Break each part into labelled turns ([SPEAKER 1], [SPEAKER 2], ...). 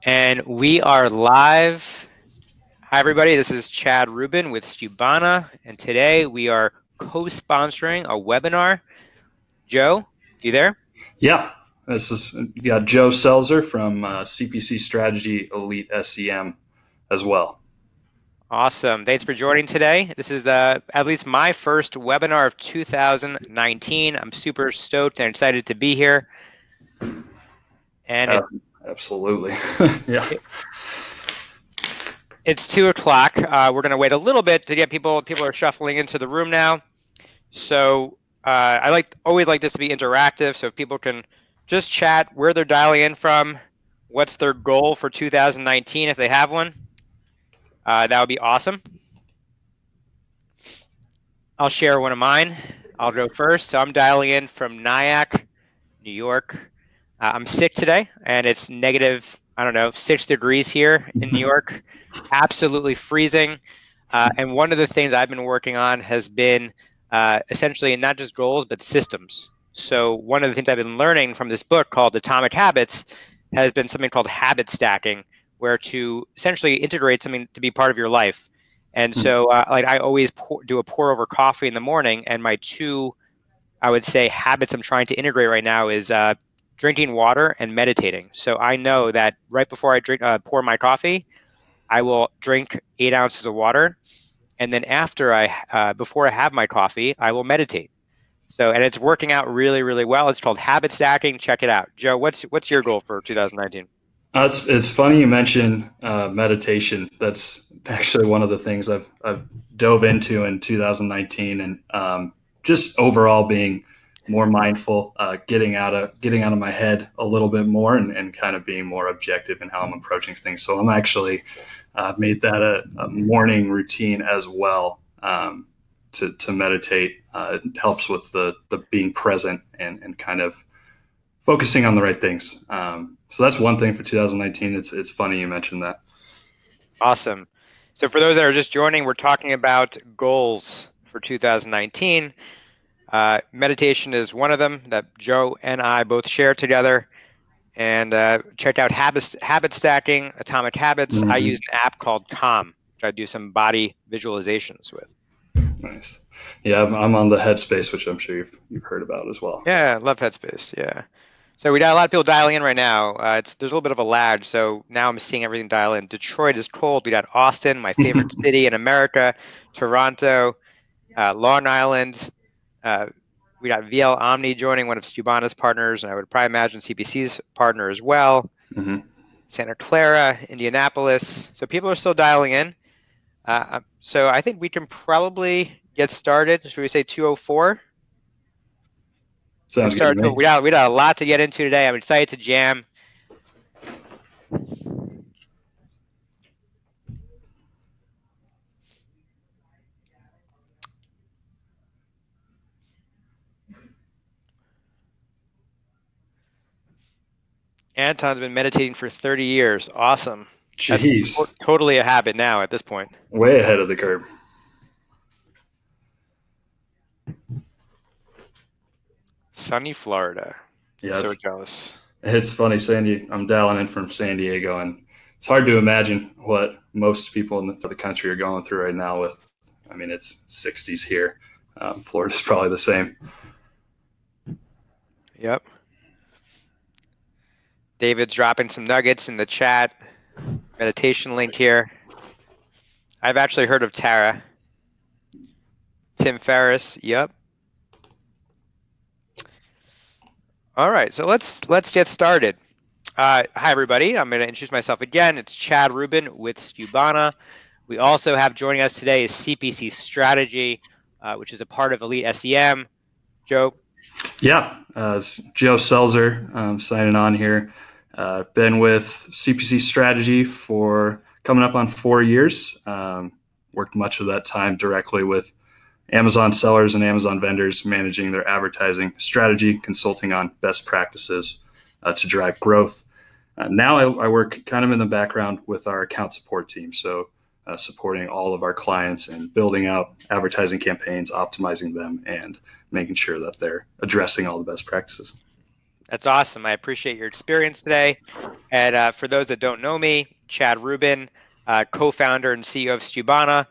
[SPEAKER 1] And we are live. Hi, everybody. This is Chad Rubin with Skubana, and today we are co-sponsoring a webinar. Joe, you there?
[SPEAKER 2] Yeah, you got Joe Selzer from CPC Strategy Elite SEM as well.
[SPEAKER 1] Awesome. Thanks for joining today. This is at least my first webinar of 2019. I'm super stoked and excited to be here. And
[SPEAKER 2] absolutely. Yeah.
[SPEAKER 1] It's 2 o'clock. We're going to wait a little bit to get people. People are shuffling into the room now. So I always like this to be interactive, so if people can just chat where they're dialing in from, what's their goal for 2019 if they have one. That would be awesome. I'll share one of mine. I'll go first. So I'm dialing in from Nyack, New York. I'm sick today, and it's negative, 6 degrees here in New York. Absolutely freezing. And one of the things I've been working on has been essentially not just goals, but systems. So one of the things I've been learning from this book called Atomic Habits has been something called habit stacking, where to essentially integrate something to be part of your life. And so like I always do a pour over coffee in the morning, and my two, I would say, habits I'm trying to integrate right now is drinking water and meditating. So I know that right before I pour my coffee, I will drink 8 ounces of water. And then before I have my coffee, I will meditate. So, and it's working out really, really well. It's called habit stacking. Check it out. Joe, what's your goal for 2019?
[SPEAKER 2] It's funny you mention meditation. That's actually one of the things I've dove into in 2019, and just overall being more mindful, getting out of my head a little bit more, and kind of being more objective in how I'm approaching things. So I'm actually made that a morning routine as well, to meditate. It helps with the being present and kind of focusing on the right things. So that's one thing for 2019. It's funny you mentioned that.
[SPEAKER 1] Awesome. So for those that are just joining, we're talking about goals for 2019. Meditation is one of them that Joe and I both share together. And check out habit stacking, Atomic Habits. I use an app called Calm, which I do some body visualizations with.
[SPEAKER 2] Nice. Yeah, I'm on the Headspace, which I'm sure you've heard about as well.
[SPEAKER 1] Yeah, I love Headspace. Yeah. So we got a lot of people dialing in right now. There's a little bit of a lag, so now I'm seeing everything dial in. Detroit is cold. We got Austin, my favorite city in America, Toronto, Long Island. We got VL Omni joining, one of Skubana's partners, and I would probably imagine CPC's partner as well. Santa Clara, Indianapolis. So people are still dialing in. So I think we can probably get started. Should we say 2:04?
[SPEAKER 2] Sounds good to me.
[SPEAKER 1] We got a lot to get into today. I'm excited to jam. Anton's been meditating for 30 years. Awesome.
[SPEAKER 2] Jeez.
[SPEAKER 1] That's totally a habit now at this point.
[SPEAKER 2] Way ahead of the curve.
[SPEAKER 1] Sunny Florida.
[SPEAKER 2] Yeah,
[SPEAKER 1] so jealous.
[SPEAKER 2] It's funny, I'm dialing in from San Diego, and it's hard to imagine what most people in the country are going through right now with, it's 60s here. Florida's probably the same.
[SPEAKER 1] Yep. David's dropping some nuggets in the chat. Meditation link here. I've actually heard of Tara. Tim Ferriss. Yep. All right, so let's get started. Hi, everybody. I'm going to introduce myself again. It's Chad Rubin with Skubana. We also have joining us today is CPC Strategy, which is a part of Elite SEM. Joe?
[SPEAKER 2] Yeah, it's Joe Selzer signing on here. Been with CPC Strategy for coming up on 4 years. Worked much of that time directly with Amazon sellers and Amazon vendors, managing their advertising strategy, consulting on best practices to drive growth. Now I work kind of in the background with our account support team, so supporting all of our clients and building out advertising campaigns, optimizing them, and making sure that they're addressing all the best practices.
[SPEAKER 1] That's awesome. I appreciate your experience today. And for those that don't know me, Chad Rubin, co-founder and CEO of Skubana.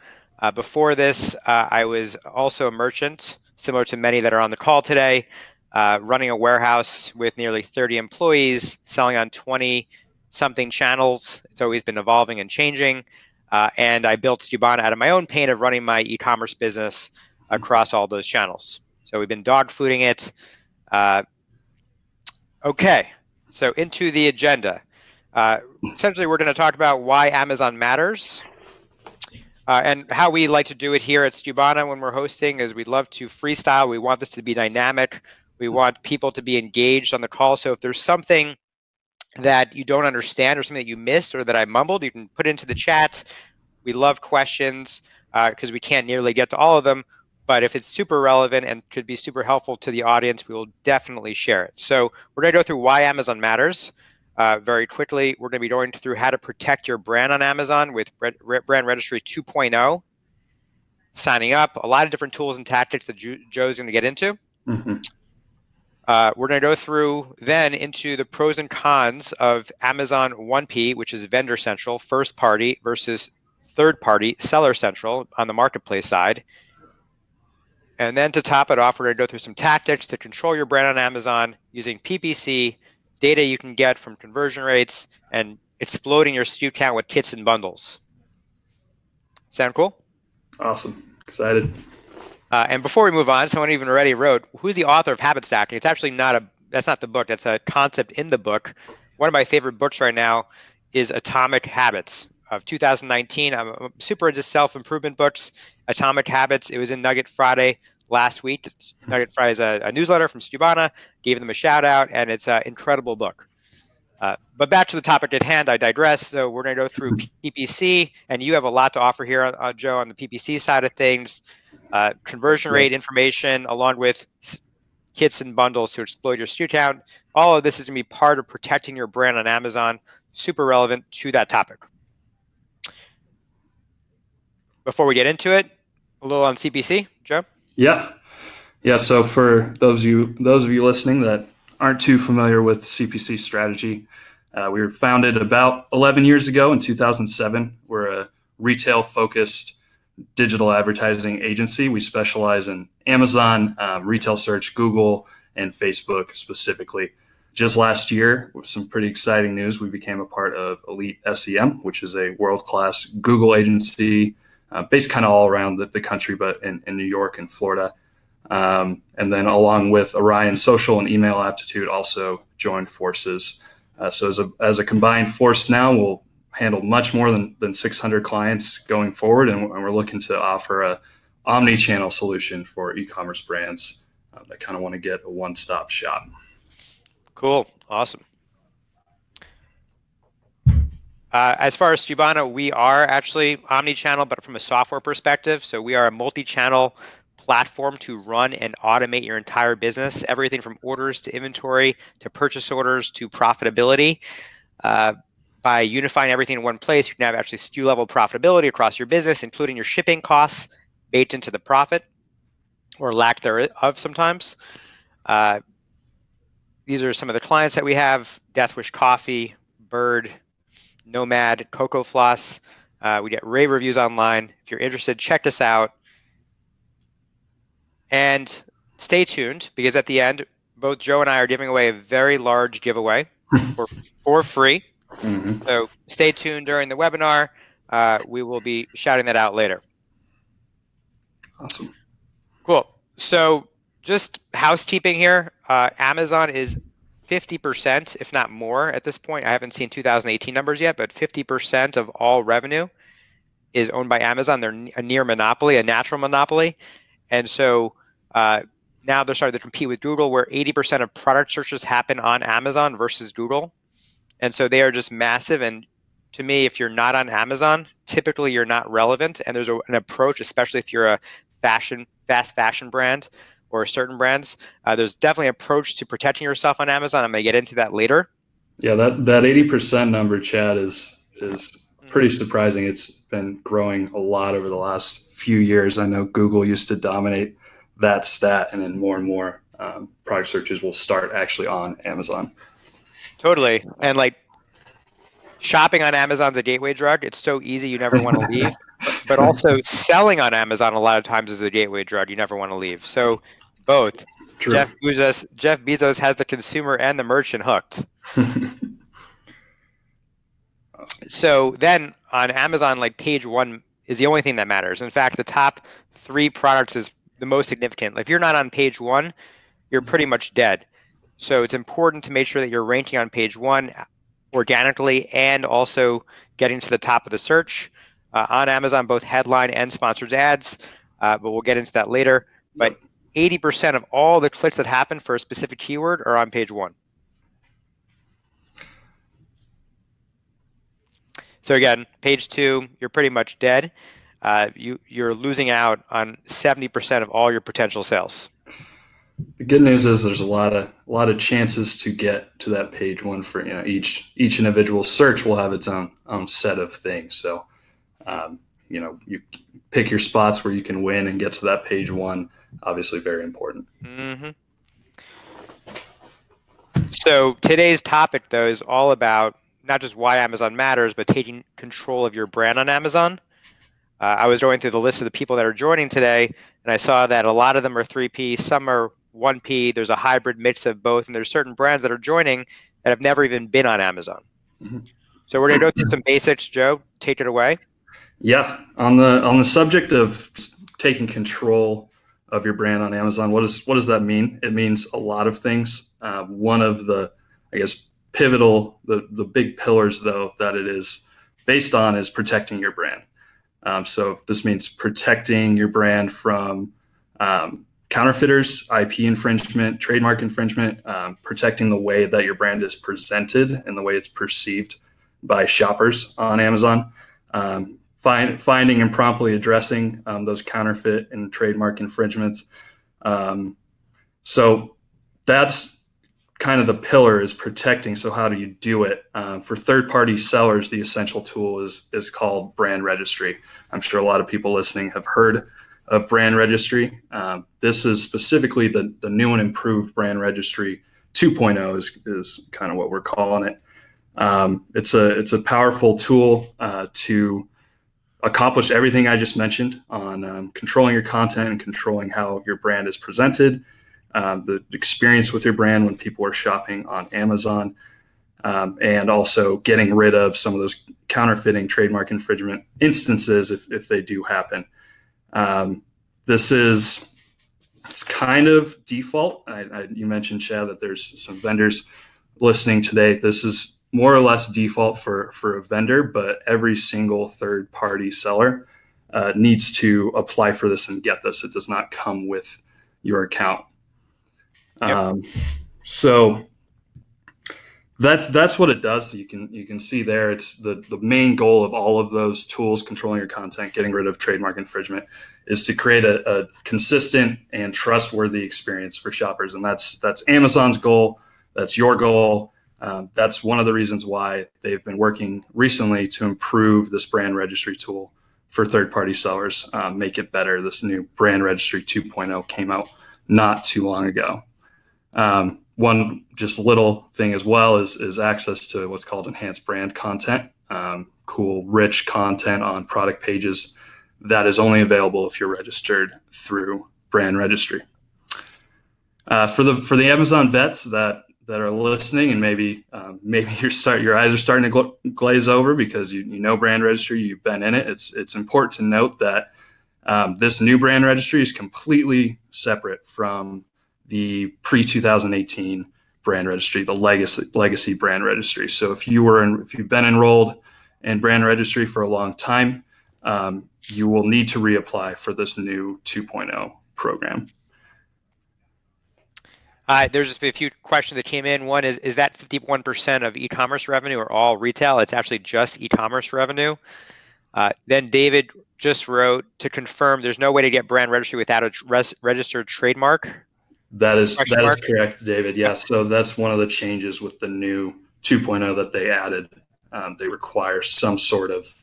[SPEAKER 1] Before this, I was also a merchant, similar to many that are on the call today, running a warehouse with nearly 30 employees, selling on 20-something channels. It's always been evolving and changing. And I built Skubana out of my own pain of running my e-commerce business across all those channels. So we've been dog fooding it. Okay, so into the agenda. Essentially, we're going to talk about why Amazon matters and how we like to do it here at Skubana when we're hosting is we'd love to freestyle. We want this to be dynamic. We want people to be engaged on the call. So if there's something that you don't understand or something that you missed or that I mumbled, you can put it into the chat. We love questions because we can't nearly get to all of them. But if it's super relevant and could be super helpful to the audience, we will definitely share it. So we're going to go through why Amazon matters very quickly. We're going to be going through how to protect your brand on Amazon with Brand Registry 2.0, signing up, a lot of different tools and tactics that Joe's going to get into.
[SPEAKER 2] Mm-hmm.
[SPEAKER 1] We're going to go through then into the pros and cons of Amazon 1P, which is Vendor Central, first party versus third party, Seller Central on the marketplace side. And then to top it off, we're going to go through some tactics to control your brand on Amazon using PPC, data you can get from conversion rates, and exploding your SKU count with kits and bundles. Sound cool?
[SPEAKER 2] Awesome. Excited.
[SPEAKER 1] And before we move on, someone even already wrote, who's the author of Habit Stacking? It's actually that's not the book. That's a concept in the book. One of my favorite books right now is Atomic Habits of 2019. I'm super into self-improvement books. Atomic Habits, it was in Nugget Friday last week. Nugget Friday is a newsletter from Skubana. Gave them a shout out, and it's an incredible book. But back to the topic at hand, I digress. So we're going to go through PPC, and you have a lot to offer here, Joe, on the PPC side of things. Conversion rate information, along with kits and bundles to explode your SKU count. All of this is going to be part of protecting your brand on Amazon. Super relevant to that topic. Before we get into it, a little on CPC, Joe?
[SPEAKER 2] Yeah. So for those of you listening that aren't too familiar with CPC strategy, we were founded about 11 years ago in 2007. We're a retail-focused digital advertising agency. We specialize in Amazon, retail search, Google, and Facebook specifically. Just last year, with some pretty exciting news, we became a part of Elite SEM, which is a world-class Google agency based kind of all around the country, but in New York and Florida. And then along with Orion Social and Email Aptitude also joined forces. So as a combined force now, we'll handle much more than 600 clients going forward, and we're looking to offer a omni-channel solution for e-commerce brands that kind of want to get a one-stop shop.
[SPEAKER 1] Cool. Awesome. As far as Skubana, we are actually omni-channel, but from a software perspective. So we are a multi-channel platform to run and automate your entire business, everything from orders to inventory to purchase orders to profitability. By unifying everything in one place, you can have actually SKU level profitability across your business, including your shipping costs baked into the profit or lack thereof sometimes. These are some of the clients that we have: Death Wish Coffee, Bird, Nomad, Cocoa Floss. We get rave reviews online. If you're interested, check us out. And stay tuned, because at the end, both Joe and I are giving away a very large giveaway for free.
[SPEAKER 2] Mm-hmm.
[SPEAKER 1] So stay tuned during the webinar. We will be shouting that out later.
[SPEAKER 2] Awesome.
[SPEAKER 1] Cool. So just housekeeping here. Amazon is 50%, if not more at this point. I haven't seen 2018 numbers yet, but 50% of all revenue is owned by Amazon. They're a near monopoly, a natural monopoly. And so now they're starting to compete with Google, where 80% of product searches happen on Amazon versus Google. And so they are just massive. And to me, if you're not on Amazon, typically you're not relevant. And there's an approach, especially if you're a fast fashion brand or certain brands, there's definitely an approach to protecting yourself on Amazon. I'm going to get into that later.
[SPEAKER 2] Yeah, that 80% number, Chad, is pretty surprising. It's been growing a lot over the last few years. I know Google used to dominate that stat, and then more and more product searches will start actually on Amazon.
[SPEAKER 1] Totally. And like shopping on Amazon's a gateway drug. It's so easy, you never want to leave. But also selling on Amazon a lot of times is a gateway drug. You never want to leave. So both.
[SPEAKER 2] True.
[SPEAKER 1] Jeff Bezos has the consumer and the merchant hooked. So then on Amazon, like page one is the only thing that matters. In fact, the top 3 products is the most significant. If you're not on page one, you're pretty much dead. So it's important to make sure that you're ranking on page one organically and also getting to the top of the search on Amazon, both headline and sponsored ads. But we'll get into that later. But 80% of all the clicks that happen for a specific keyword are on page one. So again, page 2, you're pretty much dead. You're losing out on 70% of all your potential sales.
[SPEAKER 2] The good news is there's a lot of chances to get to that page one for each individual search will have its own set of things. So you pick your spots where you can win and get to that page one. Obviously, very important.
[SPEAKER 1] Mm-hmm. So today's topic, though, is all about not just why Amazon matters, but taking control of your brand on Amazon. I was going through the list of the people that are joining today, and I saw that a lot of them are 3P, some are 1P. There's a hybrid mix of both, and there's certain brands that are joining that have never even been on Amazon. Mm-hmm. So we're going to go through some basics. Joe, take it away.
[SPEAKER 2] Yeah, on the subject of taking control of your brand on Amazon, what does that mean? It means a lot of things. One of the, I guess, pivotal, the big pillars, though, that it is based on is protecting your brand. So this means protecting your brand from counterfeiters, IP infringement, trademark infringement, protecting the way that your brand is presented and the way it's perceived by shoppers on Amazon, finding and promptly addressing those counterfeit and trademark infringements. So that's kind of the pillar, is protecting. So how do you do it? For third-party sellers, the essential tool is called Brand Registry. I'm sure a lot of people listening have heard of Brand Registry. This is specifically the new and improved Brand Registry 2.0 is kind of what we're calling it. It's a powerful tool to accomplish everything I just mentioned on controlling your content and controlling how your brand is presented, the experience with your brand when people are shopping on Amazon, and also getting rid of some of those counterfeiting trademark infringement instances if they do happen. It's kind of default. You mentioned, Chad, that there's some vendors listening today. This is more or less default for a vendor, but every single third-party seller needs to apply for this and get this. It does not come with your account. Yep. So that's what it does. You can see there. It's the main goal of all of those tools, controlling your content, getting rid of trademark infringement, is to create a consistent and trustworthy experience for shoppers, and that's Amazon's goal. That's your goal. That's one of the reasons why they've been working recently to improve this Brand Registry tool for third-party sellers, make it better. This new Brand Registry 2.0 came out not too long ago. One just little thing as well is access to what's called enhanced brand content, cool, rich content on product pages that is only available if you're registered through Brand Registry. For the Amazon vets that are listening, and maybe your eyes are starting to glaze over because you know Brand Registry, you've been in it. It's important to note that this new Brand Registry is completely separate from the pre-2018 Brand Registry, the legacy Brand Registry. So if you've been enrolled in Brand Registry for a long time, you will need to reapply for this new 2.0 program.
[SPEAKER 1] There's just a few questions that came in. One is that 51% of e-commerce revenue or all retail? It's actually just e-commerce revenue. Then David just wrote to confirm there's no way to get Brand Registry without a registered trademark.
[SPEAKER 2] That is correct, David. Yes. So that's one of the changes with the new 2.0 that they added. They require some sort of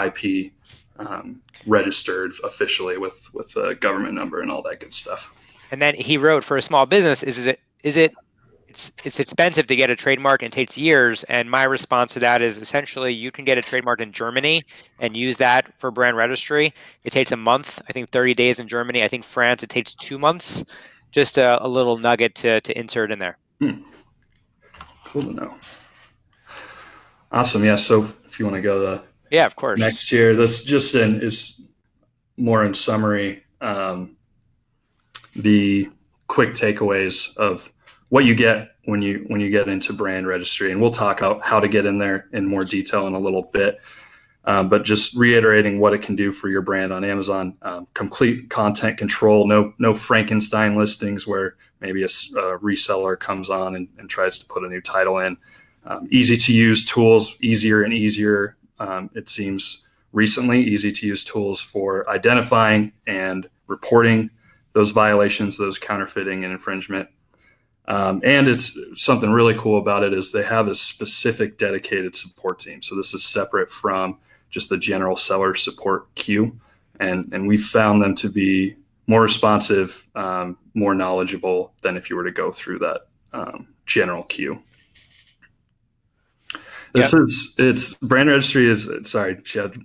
[SPEAKER 2] IP registered officially with a government number and all that good stuff.
[SPEAKER 1] And then he wrote, for a small business, it's expensive to get a trademark and it takes years. And my response to that is essentially you can get a trademark in Germany and use that for brand registry. It takes a month, I think 30 days in Germany. I think France, it takes 2 months. Just a little nugget to insert in there.
[SPEAKER 2] Cool to know. Awesome. Yeah. So if you want to go to
[SPEAKER 1] yeah, of course.
[SPEAKER 2] Next here, this just is more in summary, the quick takeaways of what you get when you get into brand registry, and we'll talk about how to get in there in more detail in a little bit. But just reiterating what it can do for your brand on Amazon: complete content control, no Frankenstein listings where maybe a reseller comes on and tries to put a new title in. Easy to use tools, easier and easier. It seems recently, easy to use tools for identifying and reporting those violations, those counterfeiting and infringement. And it's something really cool about it is they have a specific dedicated support team. So this is separate from just the general seller support queue. And we found them to be more responsive, more knowledgeable than if you were to go through that general queue. It's brand registry is, sorry, Chad,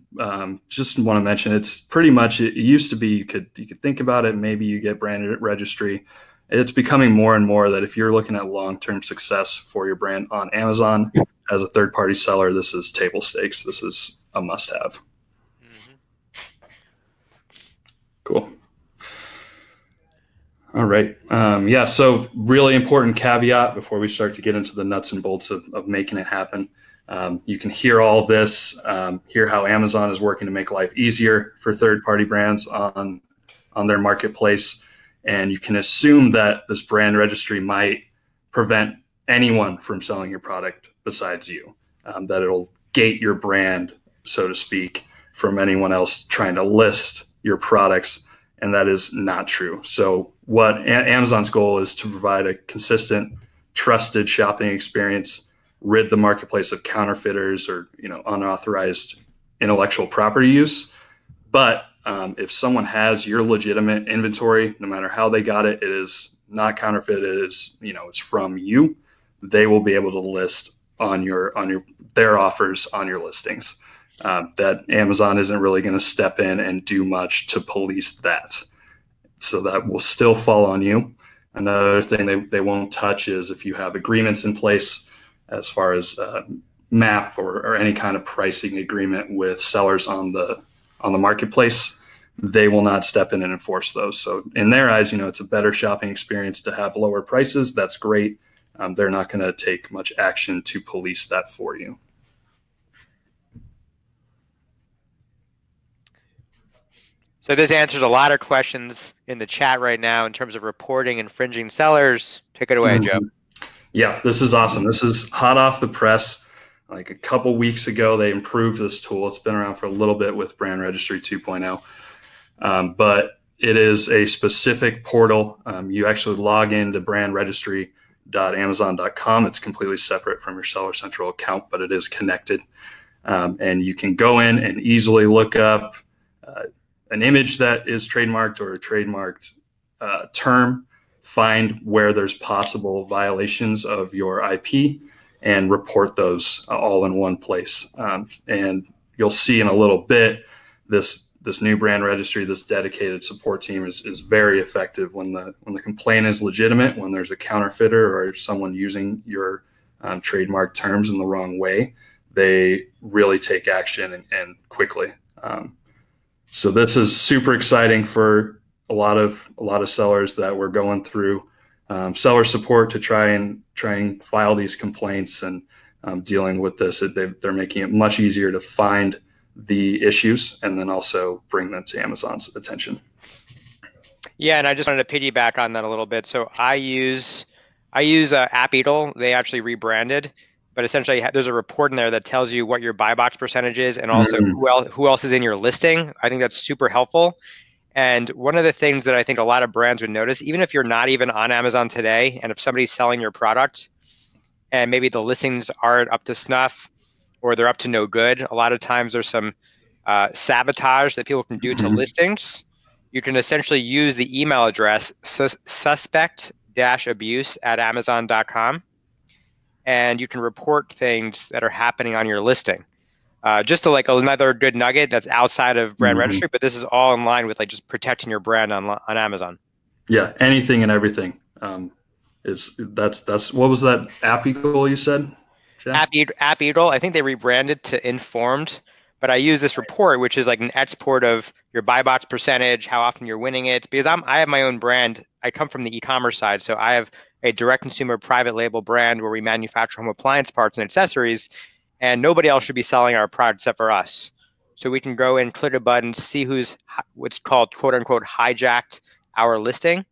[SPEAKER 2] just want to mention, it's pretty much, it used to be, you could think about it, maybe you get brand registry. It's becoming more and more that if you're looking at long-term success for your brand on Amazon as a third-party seller, this is table stakes. This is a must-have. Mm-hmm. Cool. All right. Yeah, so really important caveat before we start to get into the nuts and bolts of making it happen. You can hear all of this, hear how Amazon is working to make life easier for third-party brands on their marketplace. And you can assume that this brand registry might prevent anyone from selling your product besides you, that it'll gate your brand, so to speak, from anyone else trying to list your products. And that is not true. So what Amazon's goal is to provide a consistent, trusted shopping experience, rid the marketplace of counterfeiters or unauthorized intellectual property use. But if someone has your legitimate inventory, no matter how they got it, it is not counterfeit. It is, it's from you. They will be able to list on their offers on your listings. That Amazon isn't really going to step in and do much to police that. So that will still fall on you. Another thing they won't touch is if you have agreements in place as far as MAP or any kind of pricing agreement with sellers on the marketplace, they will not step in and enforce those. So in their eyes, it's a better shopping experience to have lower prices. That's great. They're not going to take much action to police that for you.
[SPEAKER 1] So this answers a lot of questions in the chat right now in terms of reporting infringing sellers. Take it away, Joe.
[SPEAKER 2] Yeah, this is awesome. This is hot off the press. Like a couple weeks ago, they improved this tool. It's been around for a little bit with Brand Registry 2.0, but it is a specific portal. You actually log into brandregistry.amazon.com. It's completely separate from your Seller Central account, but it is connected. And you can go in and easily look up an image that is trademarked or a trademarked term, find where there's possible violations of your IP, and report those all in one place. And you'll see in a little bit, this new brand registry, this dedicated support team is very effective when the complaint is legitimate, when there's a counterfeiter or someone using your trademark terms in the wrong way. They really take action and quickly. So this is super exciting for a lot of sellers that were going through seller support to try and file these complaints and dealing with this. They're making it much easier to find the issues and then also bring them to Amazon's attention.
[SPEAKER 1] Yeah, and I just wanted to piggyback on that a little bit. So I use AppEagle. They actually rebranded, but essentially there's a report in there that tells you what your buy box percentage is and also who else is in your listing. I think that's super helpful. And one of the things that I think a lot of brands would notice, even if you're not even on Amazon today, and if somebody's selling your product and maybe the listings aren't up to snuff or they're up to no good, a lot of times there's some sabotage that people can do to listings. you can essentially use the email address suspect-abuse@amazon.com, and you can report things that are happening on your listing. Just to like another good nugget that's outside of brand registry, but this is all in line with like just protecting your brand on Amazon.
[SPEAKER 2] Yeah, anything and everything. That's what was that App Eagle you said?
[SPEAKER 1] App Eagle, I think they rebranded to Informed, but I use this report, which is like an export of your buy box percentage, how often you're winning it, because I have my own brand. I come from the e-commerce side, so I have a direct consumer private label brand where we manufacture home appliance parts and accessories, and nobody else should be selling our product except for us. So we can go and click a button, see who's what's called quote unquote hijacked our listing,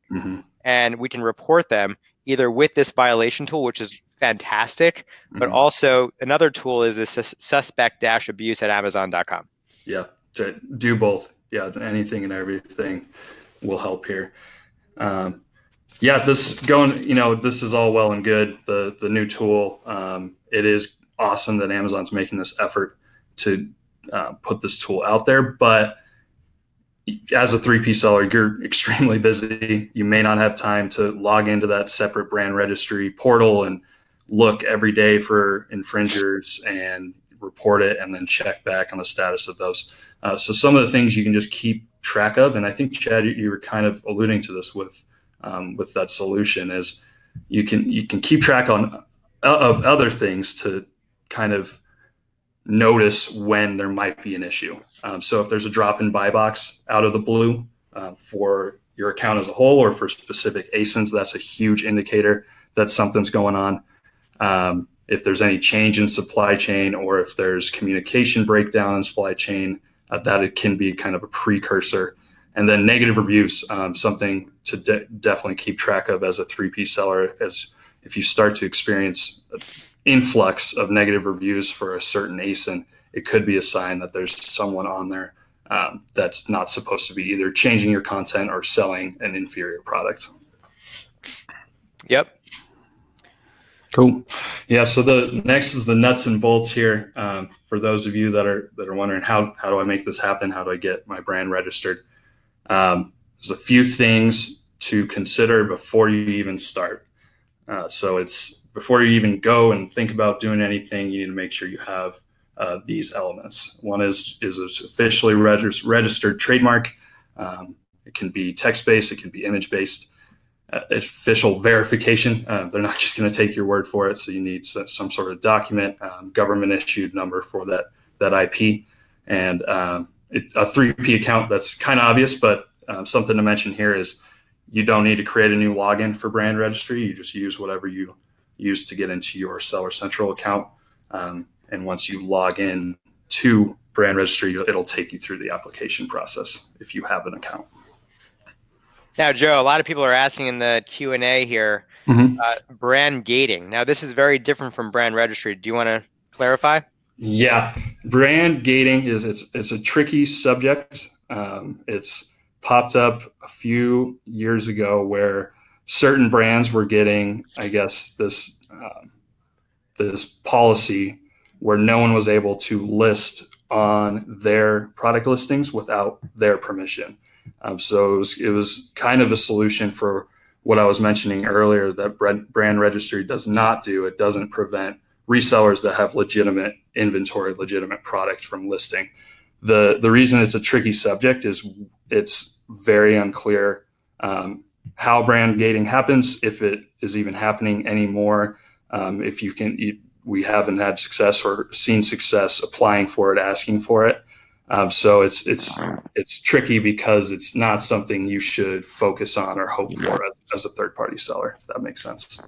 [SPEAKER 1] and we can report them either with this violation tool, which is fantastic, but also another tool is this suspect-abuse@amazon.com.
[SPEAKER 2] Yeah, to do both. Yeah, anything and everything will help here. Yeah, this is all well and good. The new tool, it is awesome that Amazon's making this effort to put this tool out there. But as a 3P seller, you're extremely busy. You may not have time to log into that separate brand registry portal and look every day for infringers and report it and then check back on the status of those. So some of the things you can just keep track of, and I think Chad, you were kind of alluding to this with that solution, is you can keep track of other things to kind of notice when there might be an issue. So if there's a drop in buy box out of the blue for your account as a whole or for specific ASINs, that's a huge indicator that something's going on. If there's any change in supply chain or if there's communication breakdown in supply chain, that it can be kind of a precursor. And then negative reviews, something to definitely keep track of as a 3P seller, as if you start to experience an influx of negative reviews for a certain ASIN, it could be a sign that there's someone on there that's not supposed to be either changing your content or selling an inferior product.
[SPEAKER 1] Yep.
[SPEAKER 2] Cool. Yeah. So the next is the nuts and bolts here. For those of you that are wondering how do I make this happen? How do I get my brand registered? There's a few things to consider before you even start. So it's before you even go and think about doing anything, you need to make sure you have these elements. One is an officially registered trademark. It can be text-based, it can be image-based. Official verification. They're not just going to take your word for it. So you need some sort of document, government issued number for that IP, and a 3P account. That's kind of obvious, but something to mention here is you don't need to create a new login for brand registry. You just use whatever you use to get into your Seller Central account. And once you log in to brand registry, it'll take you through the application process if you have an account.
[SPEAKER 1] Now, Joe, a lot of people are asking in the Q&A here, brand gating. Now, this is very different from brand registry. Do you want to clarify?
[SPEAKER 2] Yeah, brand gating it's a tricky subject. It's popped up a few years ago where certain brands were getting, I guess, this policy where no one was able to list on their product listings without their permission. So it was kind of a solution for what I was mentioning earlier that brand registry does not do. It doesn't prevent resellers that have legitimate inventory, legitimate product from listing. The reason it's a tricky subject is it's very unclear how brand gating happens, if it is even happening anymore. We haven't had success or seen success applying for it, asking for it. So it's tricky because it's not something you should focus on or hope for as a third-party seller, if that makes sense.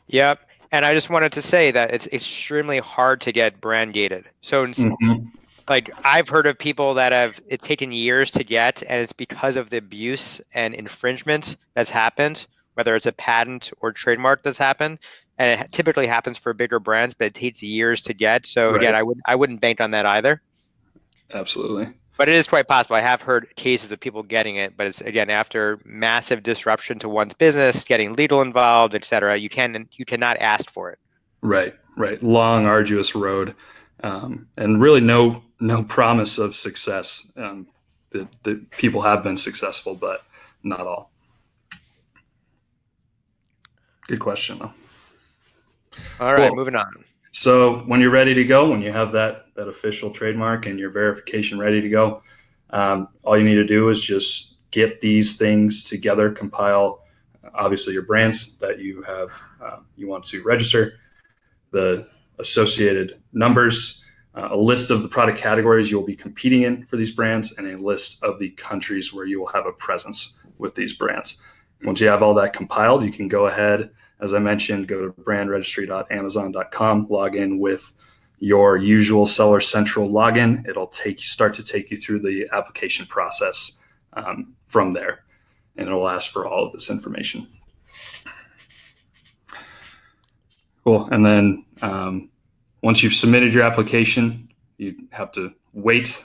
[SPEAKER 1] Yep. And I just wanted to say that it's extremely hard to get brand gated. So like I've heard of people that have it taken years to get, and it's because of the abuse and infringement that's happened, whether it's a patent or trademark that's happened. And it typically happens for bigger brands, but it takes years to get. So
[SPEAKER 2] Right.
[SPEAKER 1] Again, I wouldn't bank on that either.
[SPEAKER 2] Absolutely.
[SPEAKER 1] But it is quite possible. I have heard cases of people getting it, but it's again after massive disruption to one's business, getting legal involved, et cetera. You cannot ask for it.
[SPEAKER 2] Right. Long, arduous road, and really no promise of success. the people have been successful, but not all. Good question, though.
[SPEAKER 1] All right, cool. Moving on.
[SPEAKER 2] So when you're ready to go, when you have that official trademark and your verification ready to go, all you need to do is just get these things together, compile obviously your brands that you have, you want to register, the associated numbers, a list of the product categories you'll be competing in for these brands, and a list of the countries where you will have a presence with these brands. Once you have all that compiled, you can go ahead, as I mentioned, go to brandregistry.amazon.com, log in with your usual Seller Central login. It'll start to take you through the application process from there, and it'll ask for all of this information. Cool. And then once you've submitted your application, you have to wait.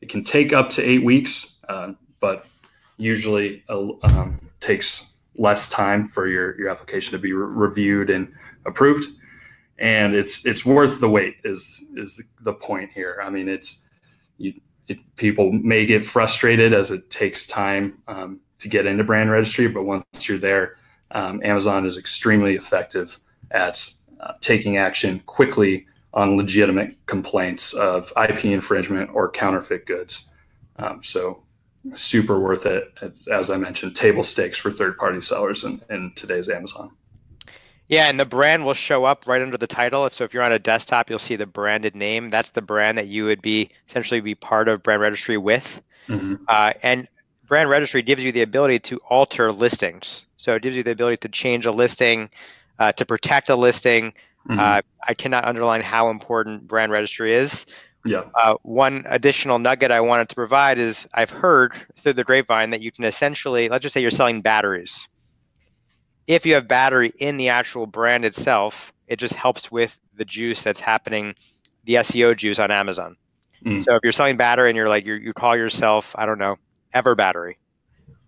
[SPEAKER 2] It can take up to 8 weeks, but usually takes less time for your application to be reviewed and approved. And it's worth the wait is the point here. I mean, people may get frustrated as it takes time to get into brand registry, but once you're there, Amazon is extremely effective at taking action quickly on legitimate complaints of IP infringement or counterfeit goods. So super worth it. As I mentioned, table stakes for third-party sellers in today's Amazon.
[SPEAKER 1] Yeah, and the brand will show up right under the title. So if you're on a desktop, you'll see the branded name. That's the brand that you would essentially be part of brand registry with. Mm-hmm. And brand registry gives you the ability to alter listings. So it gives you the ability to change a listing, to protect a listing. Mm-hmm. I cannot underline how important brand registry is.
[SPEAKER 2] Yeah.
[SPEAKER 1] One additional nugget I wanted to provide is I've heard through the grapevine that you can essentially, let's just say you're selling batteries. If you have battery in the actual brand itself, it just helps with the juice that's happening, the SEO juice on Amazon. So if you're selling battery and you call yourself, I don't know, Ever Battery,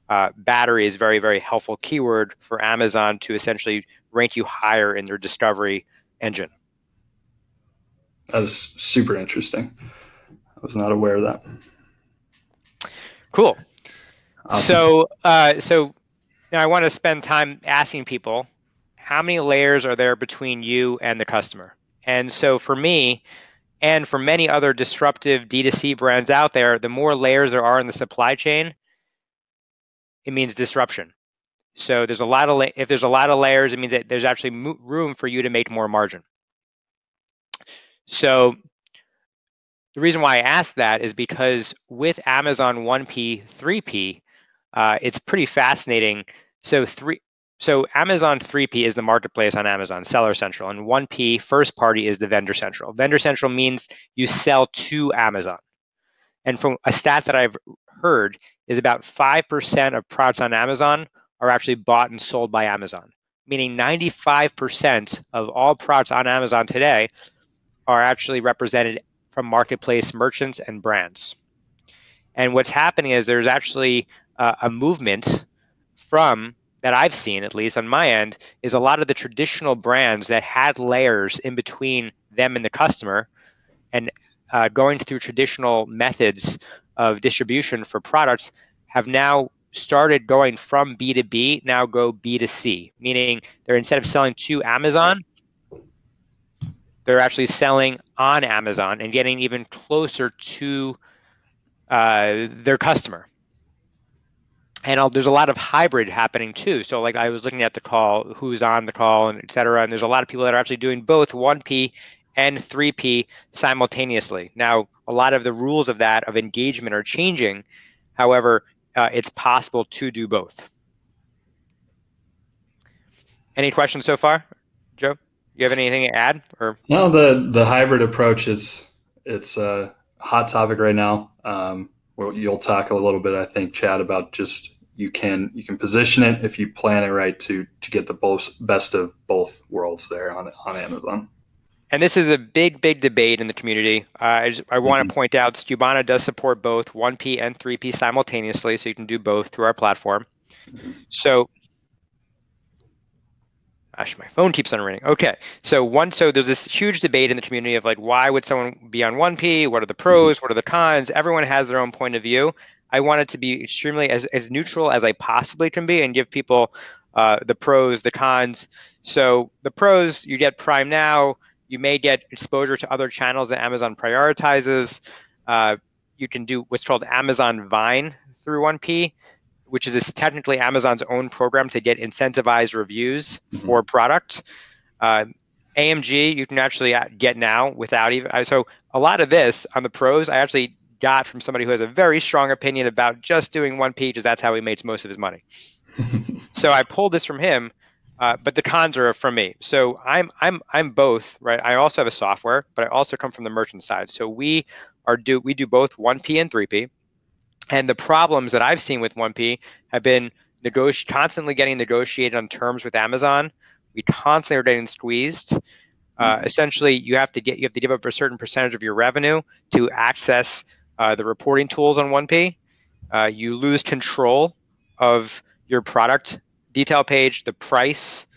[SPEAKER 1] battery is very, very helpful keyword for Amazon to essentially rank you higher in their discovery engine.
[SPEAKER 2] That is super interesting. I was not aware of that.
[SPEAKER 1] Cool. Awesome. So now I want to spend time asking people, how many layers are there between you and the customer? And so for me, and for many other disruptive D2C brands out there, the more layers there are in the supply chain, it means disruption. So there's if there's a lot of layers, it means that there's actually room for you to make more margin. So the reason why I asked that is because with Amazon 1P, 3P, it's pretty fascinating. So Amazon 3P is the marketplace on Amazon, Seller Central, and 1P, first party, is the Vendor Central. Vendor Central means you sell to Amazon. And from a stat that I've heard is about 5% of products on Amazon are actually bought and sold by Amazon, meaning 95% of all products on Amazon today are actually represented from marketplace merchants and brands. And what's happening is there's actually a movement that I've seen, at least on my end, is a lot of the traditional brands that had layers in between them and the customer, and going through traditional methods of distribution for products have now started going from B2B, now go B2C, meaning they're, instead of selling to Amazon, they're actually selling on Amazon and getting even closer to their customer. And there's a lot of hybrid happening too. So like I was looking at the call, who's on the call, and et cetera. And there's a lot of people that are actually doing both 1P and 3P simultaneously. Now, a lot of the rules of engagement are changing. However, it's possible to do both. Any questions so far, Joe? You have anything to add? Or
[SPEAKER 2] no, the hybrid approach it's a hot topic right now. You'll talk a little bit, I think, Chad, about just you can position it if you plan it right to get the best of both worlds there on Amazon.
[SPEAKER 1] And this is a big debate in the community. I want to point out Skubana does support both 1P and 3P simultaneously, so you can do both through our platform. So Gosh, my phone keeps on ringing. Okay, so there's this huge debate in the community of like, why would someone be on 1P? What are the pros? What are the cons? Everyone has their own point of view. I want it to be extremely as neutral as I possibly can be and give people the pros, the cons. So the pros, you get Prime Now. You may get exposure to other channels that Amazon prioritizes. You can do what's called Amazon Vine through 1P, which is technically Amazon's own program to get incentivized reviews for product. AMG, you can actually get now without even. So a lot of this on the pros, I actually got from somebody who has a very strong opinion about just doing 1P because that's how he makes most of his money. So I pulled this from him, but the cons are from me. So I'm both, right? I also have a software, but I also come from the merchant side. So we do both 1P and 3P. And the problems that I've seen with 1P have been constantly getting negotiated on terms with Amazon. We constantly are getting squeezed. Essentially, you have to give up a certain percentage of your revenue to access the reporting tools on 1P. You lose control of your product detail page, the price,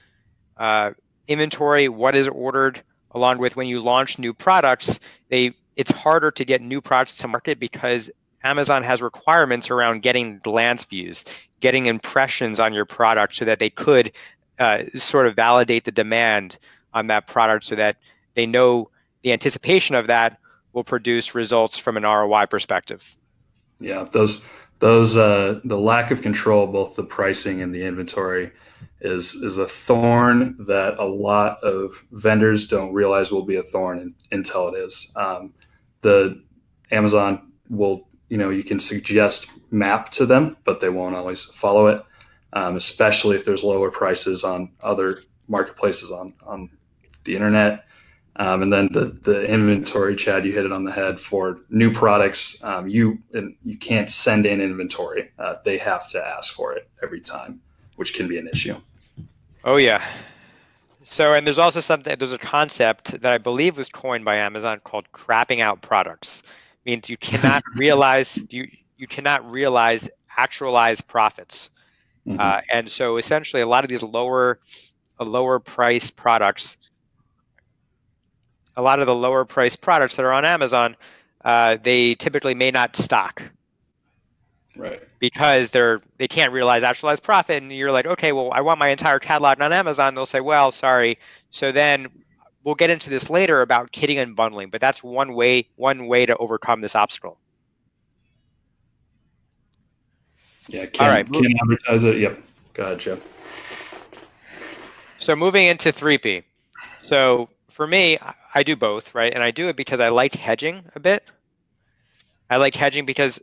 [SPEAKER 1] inventory, what is ordered, along with when you launch new products. It's harder to get new products to market because Amazon has requirements around getting glance views, getting impressions on your product so that they could sort of validate the demand on that product so that they know the anticipation of that will produce results from an ROI perspective.
[SPEAKER 2] Yeah, the lack of control, both the pricing and the inventory, is a thorn that a lot of vendors don't realize will be a thorn until it is. The Amazon will, you can suggest map to them, but they won't always follow it, especially if there's lower prices on other marketplaces on the internet. And then the inventory, Chad, you hit it on the head. For new products, you can't send in inventory. They have to ask for it every time, which can be an issue.
[SPEAKER 1] Oh, yeah. So, and there's also there's a concept that I believe was coined by Amazon called crapping out products. It means you cannot realize actualized profits. And so essentially a lot of these lower price products, a lot of the lower price products that are on Amazon, they typically may not stock.
[SPEAKER 2] Right.
[SPEAKER 1] Because they can't realize actualized profit, and you're like, okay, well, I want my entire catalog on Amazon. They'll say, well, sorry. So then we'll get into this later about kitting and bundling, but that's one way to overcome this obstacle.
[SPEAKER 2] Yeah, can't advertise it. Yep. Go ahead, Joe.
[SPEAKER 1] So moving into 3P. So for me, I do both, right? And I do it because I like hedging a bit. I like hedging because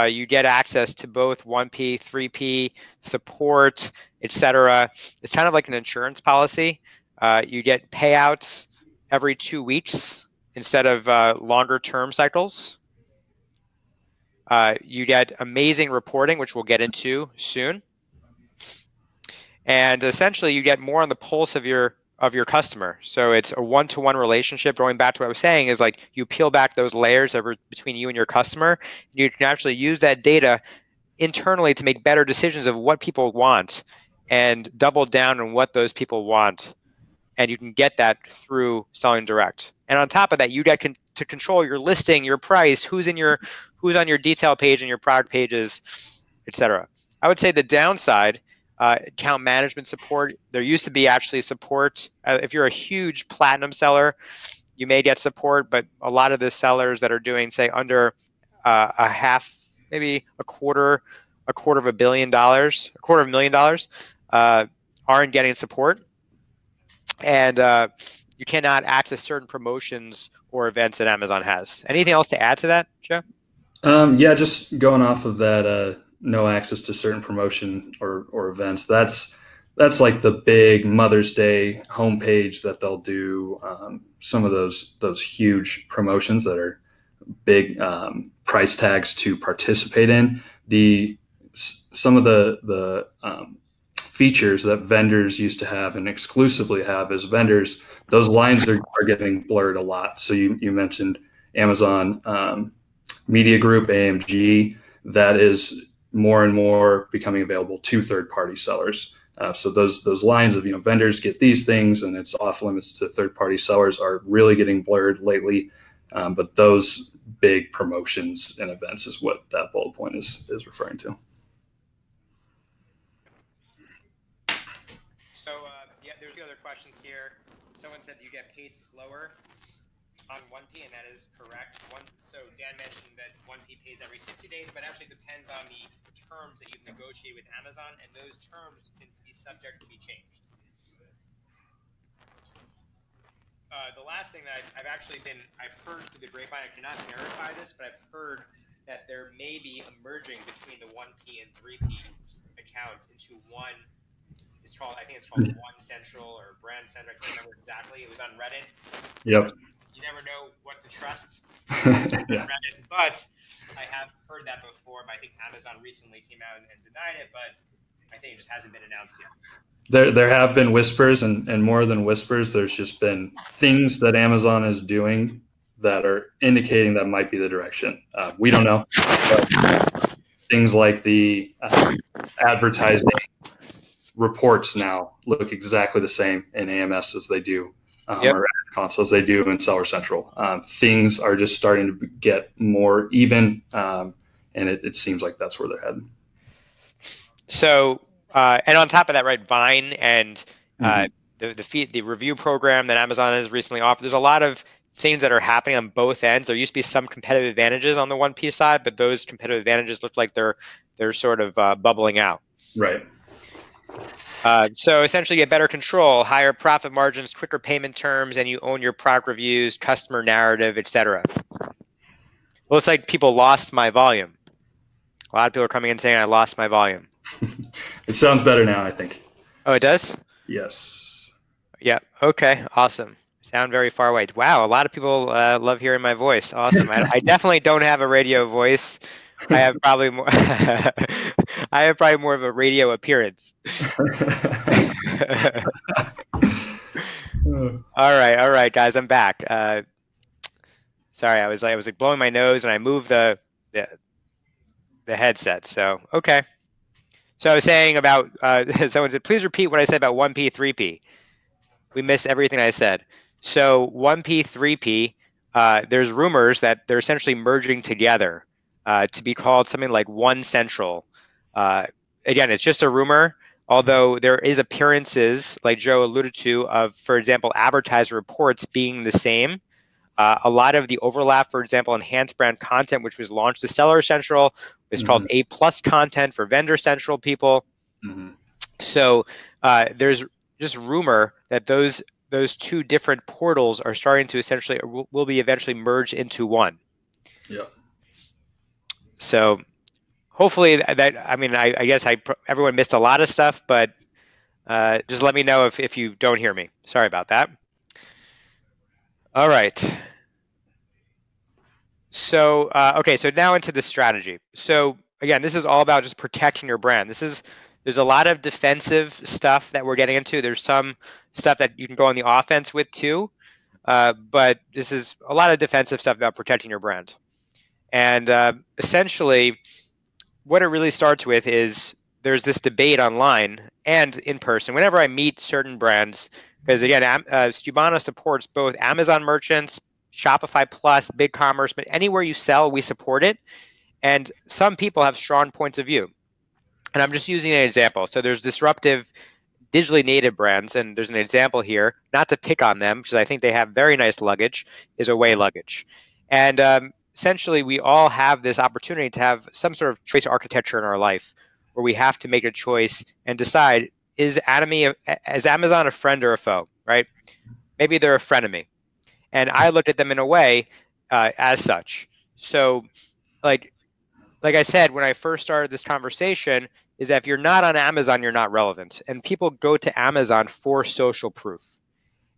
[SPEAKER 1] you get access to both 1P, 3P, support, etc. It's kind of like an insurance policy. You get payouts every 2 weeks instead of longer term cycles. You get amazing reporting, which we'll get into soon. And essentially, you get more on the pulse of your customer. So it's a one-to-one relationship. Going back to what I was saying is like you peel back those layers between you and your customer. You can actually use that data internally to make better decisions of what people want and double down on what those people want. And you can get that through selling direct. And on top of that, you get to control your listing, your price, who's on your detail page and your product pages, etc. I would say the downside, account management support. There used to be actually support. If you're a huge platinum seller, you may get support, but a lot of the sellers that are doing, say, under a half, maybe a quarter of $250,000, aren't getting support. And you cannot access certain promotions or events that Amazon has. Anything else to add to that, Joe?
[SPEAKER 2] Yeah, just going off of that, no access to certain promotion or events. That's like the big Mother's Day homepage that they'll do. Some of those huge promotions that are big price tags to participate in. Some of the features that vendors used to have and exclusively have as vendors, those lines are getting blurred a lot. So you mentioned Amazon Media Group, AMG, that is more and more becoming available to third-party sellers. So those lines of, vendors get these things and it's off limits to third-party sellers are really getting blurred lately. But those big promotions and events is what that bullet point is referring to.
[SPEAKER 1] So yeah, there's the other questions here. Someone said, do you get paid slower on 1P? And that is correct. So Dan mentioned that 1P pays every 60 days, but actually depends on the terms that you've negotiated with Amazon, and those terms can be subject to be changed. The last thing that I've heard through the grapevine, I cannot verify this, but I've heard that there may be a merging between the 1P and 3P accounts into one. I think it's called One Central or Brand Central. I can't remember exactly. It was on Reddit.
[SPEAKER 2] Yep.
[SPEAKER 1] You never know what to trust.
[SPEAKER 2] Yeah.
[SPEAKER 1] Reddit, but I have heard that before. But I think Amazon recently came out and denied it, but I think it just hasn't been announced yet.
[SPEAKER 2] There have been whispers, and more than whispers, there's just been things that Amazon is doing that are indicating that might be the direction. We don't know. But things like the advertising reports now look exactly the same in AMS as they do, or ad console as they do in Seller Central. Things are just starting to get more even, and it seems like that's where they're headed.
[SPEAKER 1] So, and on top of that, right, Vine and the review program that Amazon has recently offered, there's a lot of things that are happening on both ends. There used to be some competitive advantages on the 1P side, but those competitive advantages look like they're sort of bubbling out.
[SPEAKER 2] Right.
[SPEAKER 1] So essentially you get better control, higher profit margins, quicker payment terms, and you own your product reviews, customer narrative, etc. Looks like people lost my volume. A lot of people are coming in saying I lost my volume.
[SPEAKER 2] It sounds better now, I think.
[SPEAKER 1] Oh, it does?
[SPEAKER 2] Yes.
[SPEAKER 1] Yeah. Okay. Awesome. Sound very far away. Wow. A lot of people love hearing my voice. Awesome. I definitely don't have a radio voice. I have probably more. I have probably more of a radio appearance. All right, guys. I'm back. Sorry, I was like blowing my nose, and I moved the headset. So okay. So I was saying about someone said, please repeat what I said about 1P, 3P. We missed everything I said. So 1P, 3P. There's rumors that they're essentially merging together to be called something like One Central. Again, it's just a rumor, although there is appearances, like Joe alluded to, of, for example, advertiser reports being the same. A lot of the overlap, for example, enhanced brand content, which was launched to Seller Central, is called A+ content for Vendor Central people. So there's just rumor that those two different portals are starting to essentially will be eventually merged into one.
[SPEAKER 2] Yeah.
[SPEAKER 1] So hopefully that, I mean, I guess everyone missed a lot of stuff, but just let me know if you don't hear me. Sorry about that. All right. So, okay, so now into the strategy. So again, this is all about just protecting your brand. There's a lot of defensive stuff that we're getting into. There's some stuff that you can go on the offense with too, but this is a lot of defensive stuff about protecting your brand. And essentially, what it really starts with is there's this debate online and in person. Whenever I meet certain brands, because again, Skubana supports both Amazon merchants, Shopify Plus, BigCommerce, but anywhere you sell, we support it. And some people have strong points of view. And I'm just using an example. So there's disruptive digitally native brands, and there's an example here, not to pick on them, because I think they have very nice luggage, is Away Luggage. And essentially, we all have this opportunity to have some sort of choice architecture in our life where we have to make a choice and decide, is Amazon a friend or a foe, right? Maybe they're a frenemy. And I looked at them in a way as such. So like I said, when I first started this conversation, is that if you're not on Amazon, you're not relevant. And people go to Amazon for social proof.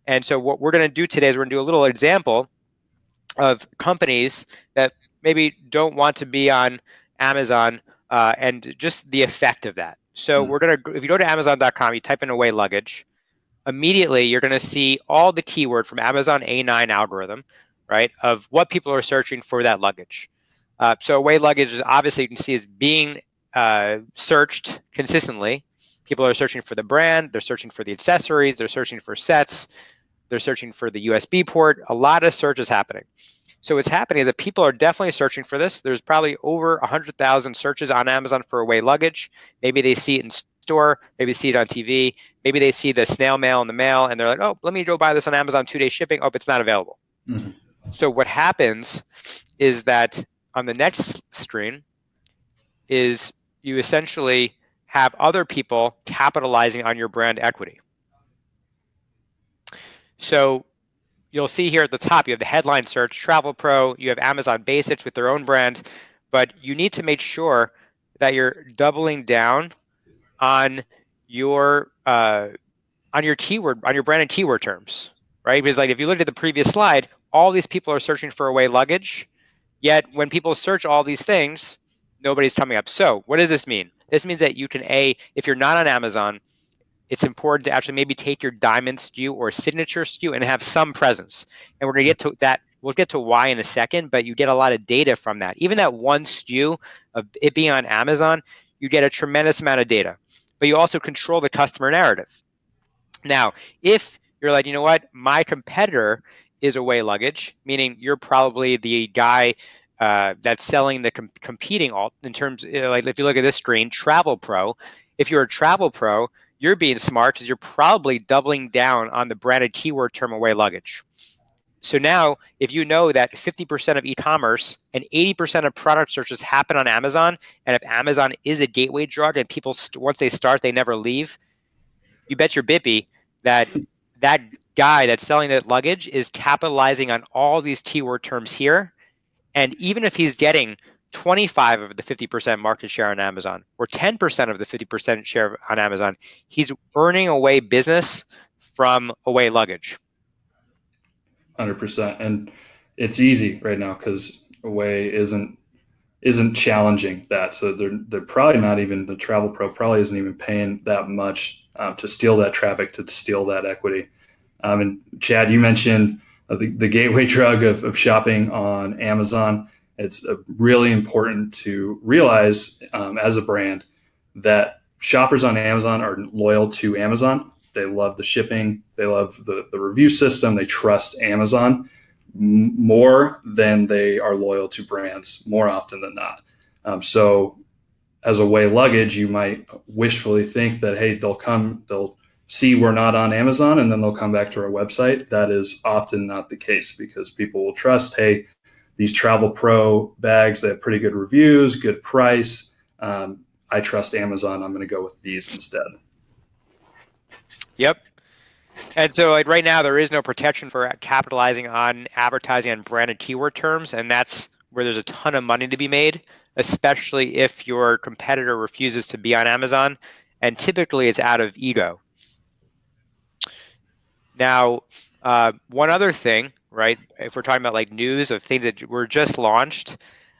[SPEAKER 1] And so what we're going to do today is we're going to do a little example of companies that maybe don't want to be on Amazon and just the effect of that. So we're going to, if you go to Amazon.com, you type in Away Luggage, immediately you're going to see all the keyword from Amazon A9 algorithm, right, of what people are searching for that luggage. So Away Luggage is obviously, you can see, is being searched consistently. People are searching for the brand, they're searching for the accessories, they're searching for sets, they're searching for the USB port. A lot of search is happening. So what's happening is that people are definitely searching for this. There's probably over 100,000 searches on Amazon for away luggage. Maybe they see it in store, maybe they see it on TV, maybe they see the snail mail in the mail, and they're like, oh, let me go buy this on Amazon 2-day shipping. Oh, it's not available. Mm-hmm. So what happens is that on the next screen is you essentially have other people capitalizing on your brand equity. So you'll see here at the top, you have the headline search, Travel Pro, you have Amazon Basics with their own brand, but you need to make sure that you're doubling down on your keyword, on your brand and keyword terms, right? Because like if you look at the previous slide, all these people are searching for away luggage, yet when people search all these things, nobody's coming up. So what does this mean? This means that you can, if you're not on Amazon, it's important to actually maybe take your diamond SKU or signature SKU and have some presence. And we're going to get to that. We'll get to why in a second, but you get a lot of data from that. Even that one SKU of it being on Amazon, you get a tremendous amount of data, but you also control the customer narrative. Now, if you're like, you know what, my competitor is away luggage, meaning you're probably the guy that's selling the competing alt in terms, like if you look at this screen, Travel Pro. If you're a Travel Pro, you're being smart because you're probably doubling down on the branded keyword term away luggage. So now, if you know that 50% of e-commerce and 80% of product searches happen on Amazon, and if Amazon is a gateway drug and people, once they start, they never leave, you bet your bippy that that guy that's selling that luggage is capitalizing on all these keyword terms here. And even if he's getting 25 of the 50% market share on Amazon or 10% of the 50% share on Amazon, he's earning away business from away luggage.
[SPEAKER 2] 100%. And it's easy right now because away isn't challenging that. So they're probably not even, the Travel Pro probably isn't even paying that much to steal that traffic, to steal that equity. And Chad, you mentioned the gateway drug of shopping on Amazon. It's really important to realize as a brand that shoppers on Amazon are loyal to Amazon. They love the shipping. They love the review system. They trust Amazon more than they are loyal to brands, more often than not. So as away luggage, you might wishfully think that, hey, they'll see we're not on Amazon and then they'll come back to our website. That is often not the case because people will trust, hey, these Travel Pro bags, they have pretty good reviews, good price. I trust Amazon. I'm going to go with these instead.
[SPEAKER 1] Yep. And so like right now, there is no protection for capitalizing on advertising on branded keyword terms. And that's where there's a ton of money to be made, especially if your competitor refuses to be on Amazon. And typically it's out of ego. Now, one other thing, right? If we're talking about like news of things that were just launched,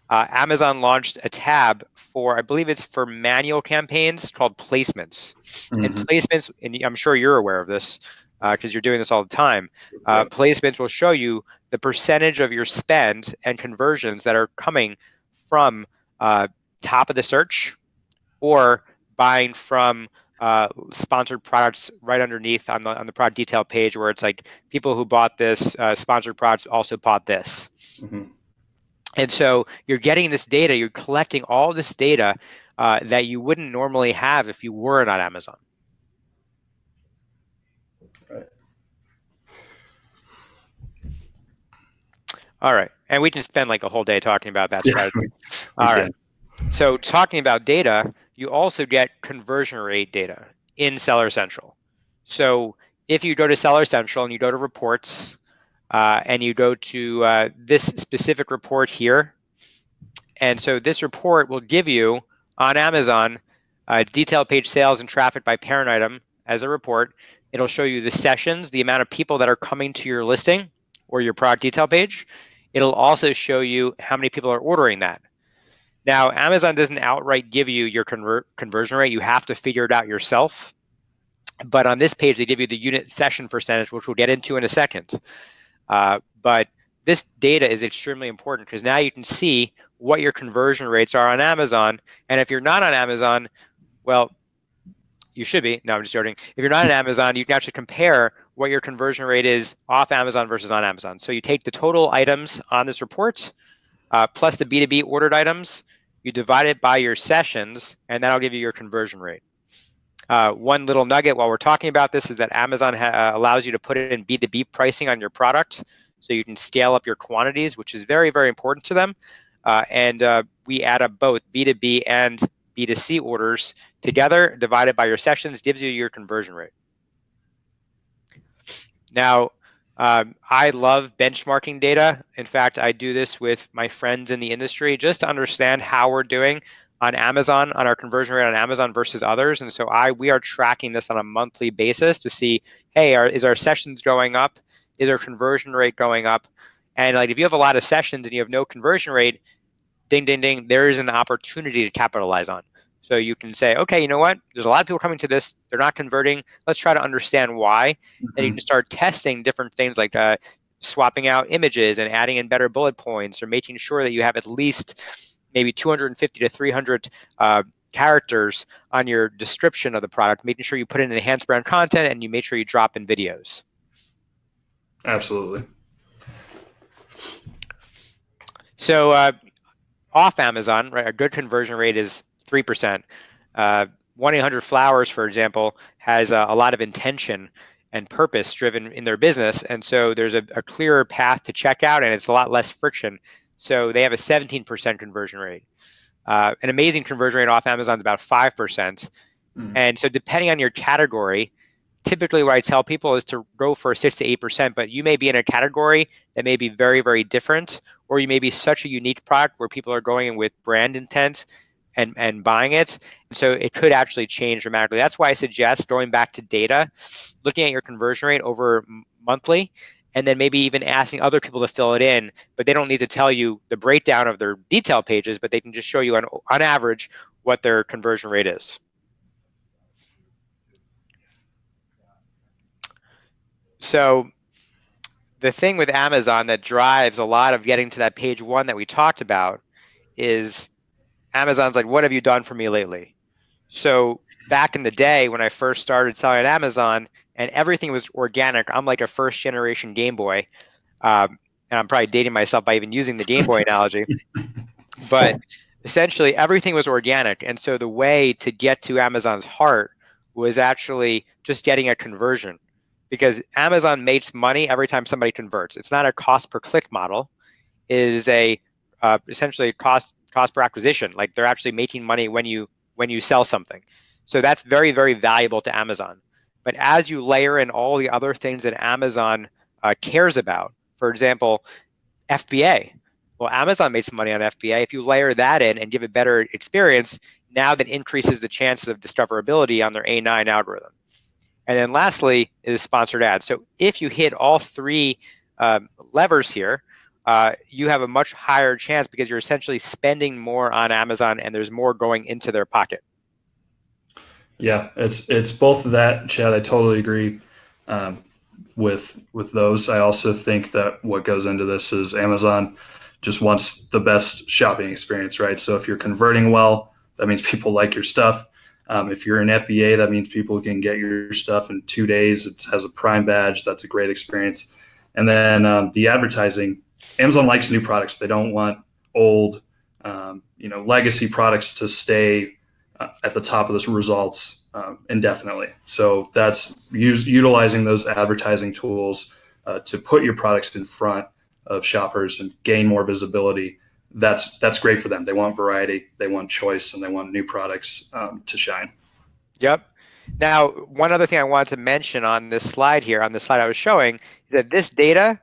[SPEAKER 1] Amazon launched a tab for, I believe it's for manual campaigns called placements. Mm-hmm. And placements, and I'm sure you're aware of this because you're doing this all the time. Placements will show you the percentage of your spend and conversions that are coming from top of the search or buying from sponsored products right underneath on the product detail page where it's like people who bought this sponsored products also bought this. Mm-hmm. And so you're getting this data, you're collecting all this data that you wouldn't normally have if you weren't on Amazon.
[SPEAKER 2] Right.
[SPEAKER 1] All right. And we can spend like a whole day talking about that strategy. All right. So talking about data, you also get conversion rate data in Seller Central. So if you go to Seller Central and you go to reports and you go to this specific report here, and so this report will give you on Amazon detailed page sales and traffic by parent item as a report. It'll show you the sessions, the amount of people that are coming to your listing or your product detail page. It'll also show you how many people are ordering that. Now, Amazon doesn't outright give you your conversion rate. You have to figure it out yourself. But on this page, they give you the unit session percentage, which we'll get into in a second. But this data is extremely important because now you can see what your conversion rates are on Amazon. And if you're not on Amazon, well, You should be. No, I'm just joking. If you're not on Amazon, you can actually compare what your conversion rate is off Amazon versus on Amazon. So you take the total items on this report, plus the B2B ordered items, you divide it by your sessions, and that'll give you your conversion rate. One little nugget while we're talking about this is that Amazon allows you to put in B2B pricing on your product, so you can scale up your quantities, which is very, very important to them. We add up both B2B and B2C orders together, divided by your sessions, gives you your conversion rate. Now, I love benchmarking data. In fact, I do this with my friends in the industry just to understand how we're doing on Amazon, on our conversion rate on Amazon versus others. And so we are tracking this on a monthly basis to see, hey, is our sessions going up? Is our conversion rate going up? And like if you have a lot of sessions and you have no conversion rate, ding, ding, ding, there is an opportunity to capitalize on. So you can say, okay, you know what? There's a lot of people coming to this. They're not converting. Let's try to understand why. And you can start testing different things like swapping out images and adding in better bullet points, or making sure that you have at least maybe 250 to 300 characters on your description of the product, making sure you put in enhanced brand content and you make sure you drop in videos.
[SPEAKER 2] Absolutely.
[SPEAKER 1] So off Amazon, right, a good conversion rate is 3%. 1-800-Flowers, for example, has a lot of intention and purpose driven in their business. And so there's a clearer path to checkout, and it's a lot less friction. So they have a 17% conversion rate. An amazing conversion rate off Amazon is about 5%. And so depending on your category, typically what I tell people is to go for 6 to 8%, but you may be in a category that may be very, very different, or you may be such a unique product where people are going in with brand intent and buying it. And so it could actually change dramatically. That's why I suggest going back to data, looking at your conversion rate over monthly, and then maybe even asking other people to fill it in, but they don't need to tell you the breakdown of their detail pages, but they can just show you on average what their conversion rate is. So the thing with Amazon that drives a lot of getting to that page 1 that we talked about is Amazon's like, what have you done for me lately? So back in the day when I first started selling at Amazon and everything was organic, I'm like a first generation Game Boy. And I'm probably dating myself by even using the Game Boy analogy. But essentially everything was organic. And so the way to get to Amazon's heart was actually just getting a conversion, because Amazon makes money every time somebody converts. It's not a cost per click model. It is essentially cost per acquisition. Like they're actually making money when you sell something. So that's very, very valuable to Amazon. But as you layer in all the other things that Amazon cares about, for example, FBA. Well, Amazon makes money on FBA. If you layer that in and give a better experience, now that increases the chances of discoverability on their A9 algorithm. And then lastly is sponsored ads. So if you hit all 3 levers here, you have a much higher chance because you're essentially spending more on Amazon and there's more going into their pocket.
[SPEAKER 2] Yeah, it's both of that, Chad. I totally agree with those. I also think that what goes into this is Amazon just wants the best shopping experience, right? So if you're converting well, that means people like your stuff. If you're an FBA, that means people can get your stuff in 2 days. It has a Prime badge. That's a great experience. And then the advertising, Amazon likes new products. They don't want old, legacy products to stay at the top of the results indefinitely. So that's utilizing those advertising tools to put your products in front of shoppers and gain more visibility. That's great for them. They want variety, they want choice, and they want new products to shine.
[SPEAKER 1] Yep. Now, one other thing I wanted to mention on this slide here, on the slide I was showing, is that this data,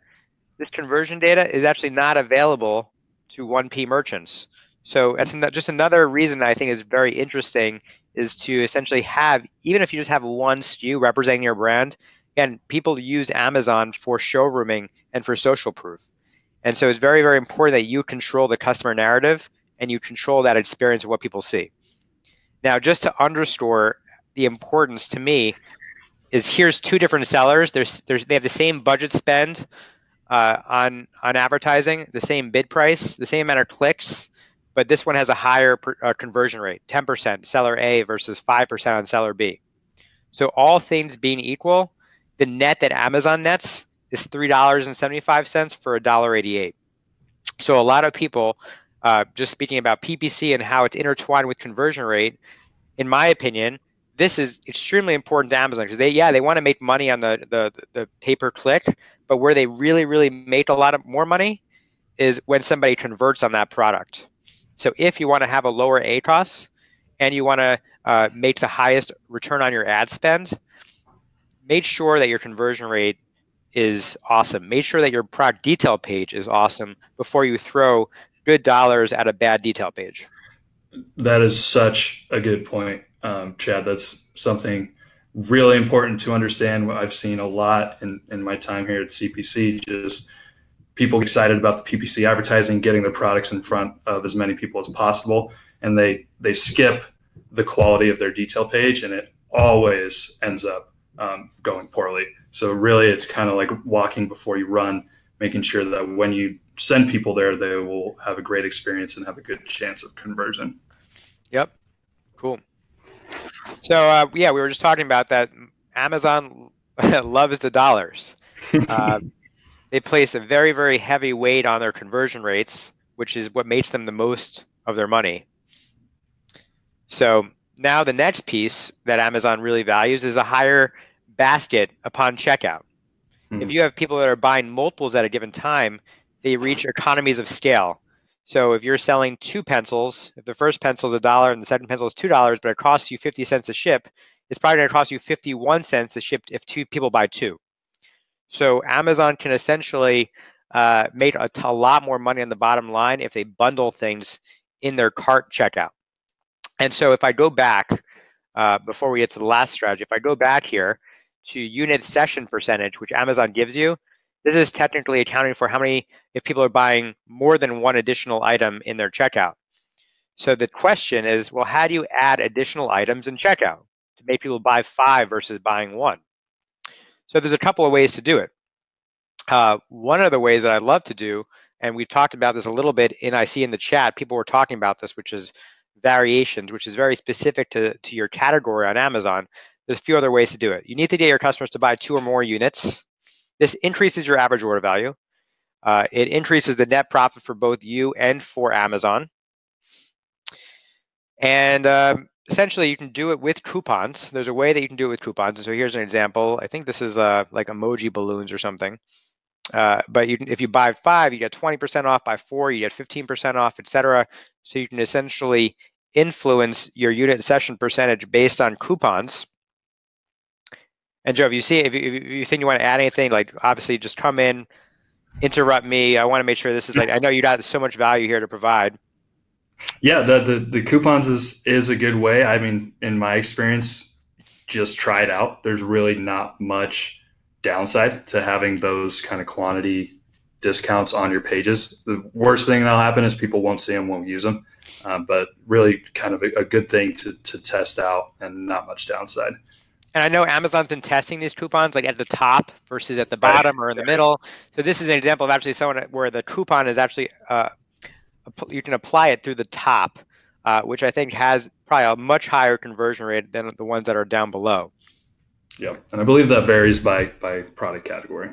[SPEAKER 1] this conversion data, is actually not available to 1P merchants. So that's just another reason I think is very interesting, is to essentially have, even if you just have one SKU representing your brand, again, people use Amazon for showrooming and for social proof. And so it's very, very important that you control the customer narrative and you control that experience of what people see. Now, just to underscore the importance to me is here's 2 different sellers. They have the same budget spend on advertising, the same bid price, the same amount of clicks, but this one has a higher conversion rate, 10%, seller A versus 5% on seller B. So all things being equal, the net that Amazon nets is $3.75 for $1.88. So a lot of people, just speaking about PPC and how it's intertwined with conversion rate, in my opinion, this is extremely important to Amazon because they want to make money on the pay per click, but where they really make a lot of more money is when somebody converts on that product. So if you want to have a lower ACoS and you want to make the highest return on your ad spend, make sure that your conversion rate is awesome. Make sure that your product detail page is awesome before you throw good dollars at a bad detail page.
[SPEAKER 2] That is such a good point, Chad. That's something really important to understand. I've seen a lot in my time here at CPC, just people excited about the PPC advertising, getting their products in front of as many people as possible, and they skip the quality of their detail page, and it always ends up going poorly. So really, it's kind of like walking before you run, making sure that when you send people there, they will have a great experience and have a good chance of conversion.
[SPEAKER 1] Yep, cool. So yeah, we were just talking about that. Amazon loves the dollars. They place a very heavy weight on their conversion rates, which is what makes them the most of their money. So now the next piece that Amazon really values is a higher basket upon checkout. If you have people that are buying multiples at a given time, they reach economies of scale. So if you're selling 2 pencils, if the first pencil is $1 and the second pencil is $2, but it costs you 50 cents to ship, it's probably going to cost you 51 cents to ship if 2 people buy 2. So Amazon can essentially make a lot more money on the bottom line if they bundle things in their cart checkout. And so if I go back, before we get to the last strategy, if I go back here to unit session percentage, which Amazon gives you, this is technically accounting for how many, if people are buying more than one additional item in their checkout. So the question is, well, how do you add additional items in checkout to make people buy 5 versus buying 1? So there's a couple of ways to do it. One of the ways that I love to do, and we've talked about this a little bit, and I see in the chat, people were talking about this, which is variations, which is very specific to your category on Amazon. There's a few other ways to do it. You need to get your customers to buy 2 or more units. This increases your average order value. It increases the net profit for both you and for Amazon. And essentially, you can do it with coupons. There's a way that you can do it with coupons. And so here's an example. I think this is like emoji balloons or something. But if you buy 5, you get 20% off. Buy 4, you get 15% off, etc. So you can essentially influence your unit session percentage based on coupons. And Joe, if you think you want to add anything, like obviously just come in, interrupt me. I want to make sure this is like, I know you got so much value here to provide.
[SPEAKER 2] Yeah, the coupons is a good way. I mean, in my experience, just try it out. There's really not much downside to having those kind of quantity discounts on your pages. The worst thing that'll happen is people won't see them, won't use them. But really kind of a good thing to test out and not much downside.
[SPEAKER 1] And I know Amazon's been testing these coupons like at the top versus at the bottom or in the middle. So this is an example of actually someone where the coupon is actually, you can apply it through the top, which I think has probably a much higher conversion rate than the ones that are down below.
[SPEAKER 2] Yep, and I believe that varies by product category,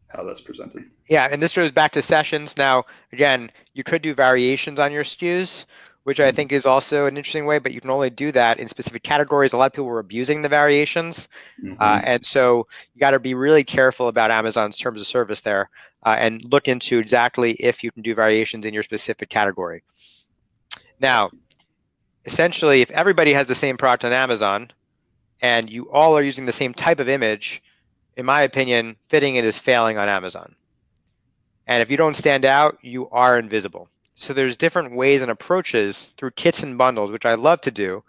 [SPEAKER 2] how that's presented.
[SPEAKER 1] Yeah, and this goes back to sessions. Now, again, you could do variations on your SKUs, which I think is also an interesting way, but you can only do that in specific categories. A lot of people were abusing the variations. And so you got to be really careful about Amazon's terms of service there and look into exactly if you can do variations in your specific category. Now, essentially, if everybody has the same product on Amazon and you all are using the same type of image, in my opinion, fitting it is failing on Amazon. And if you don't stand out, you are invisible. So there's different ways and approaches through kits and bundles, which I love to do,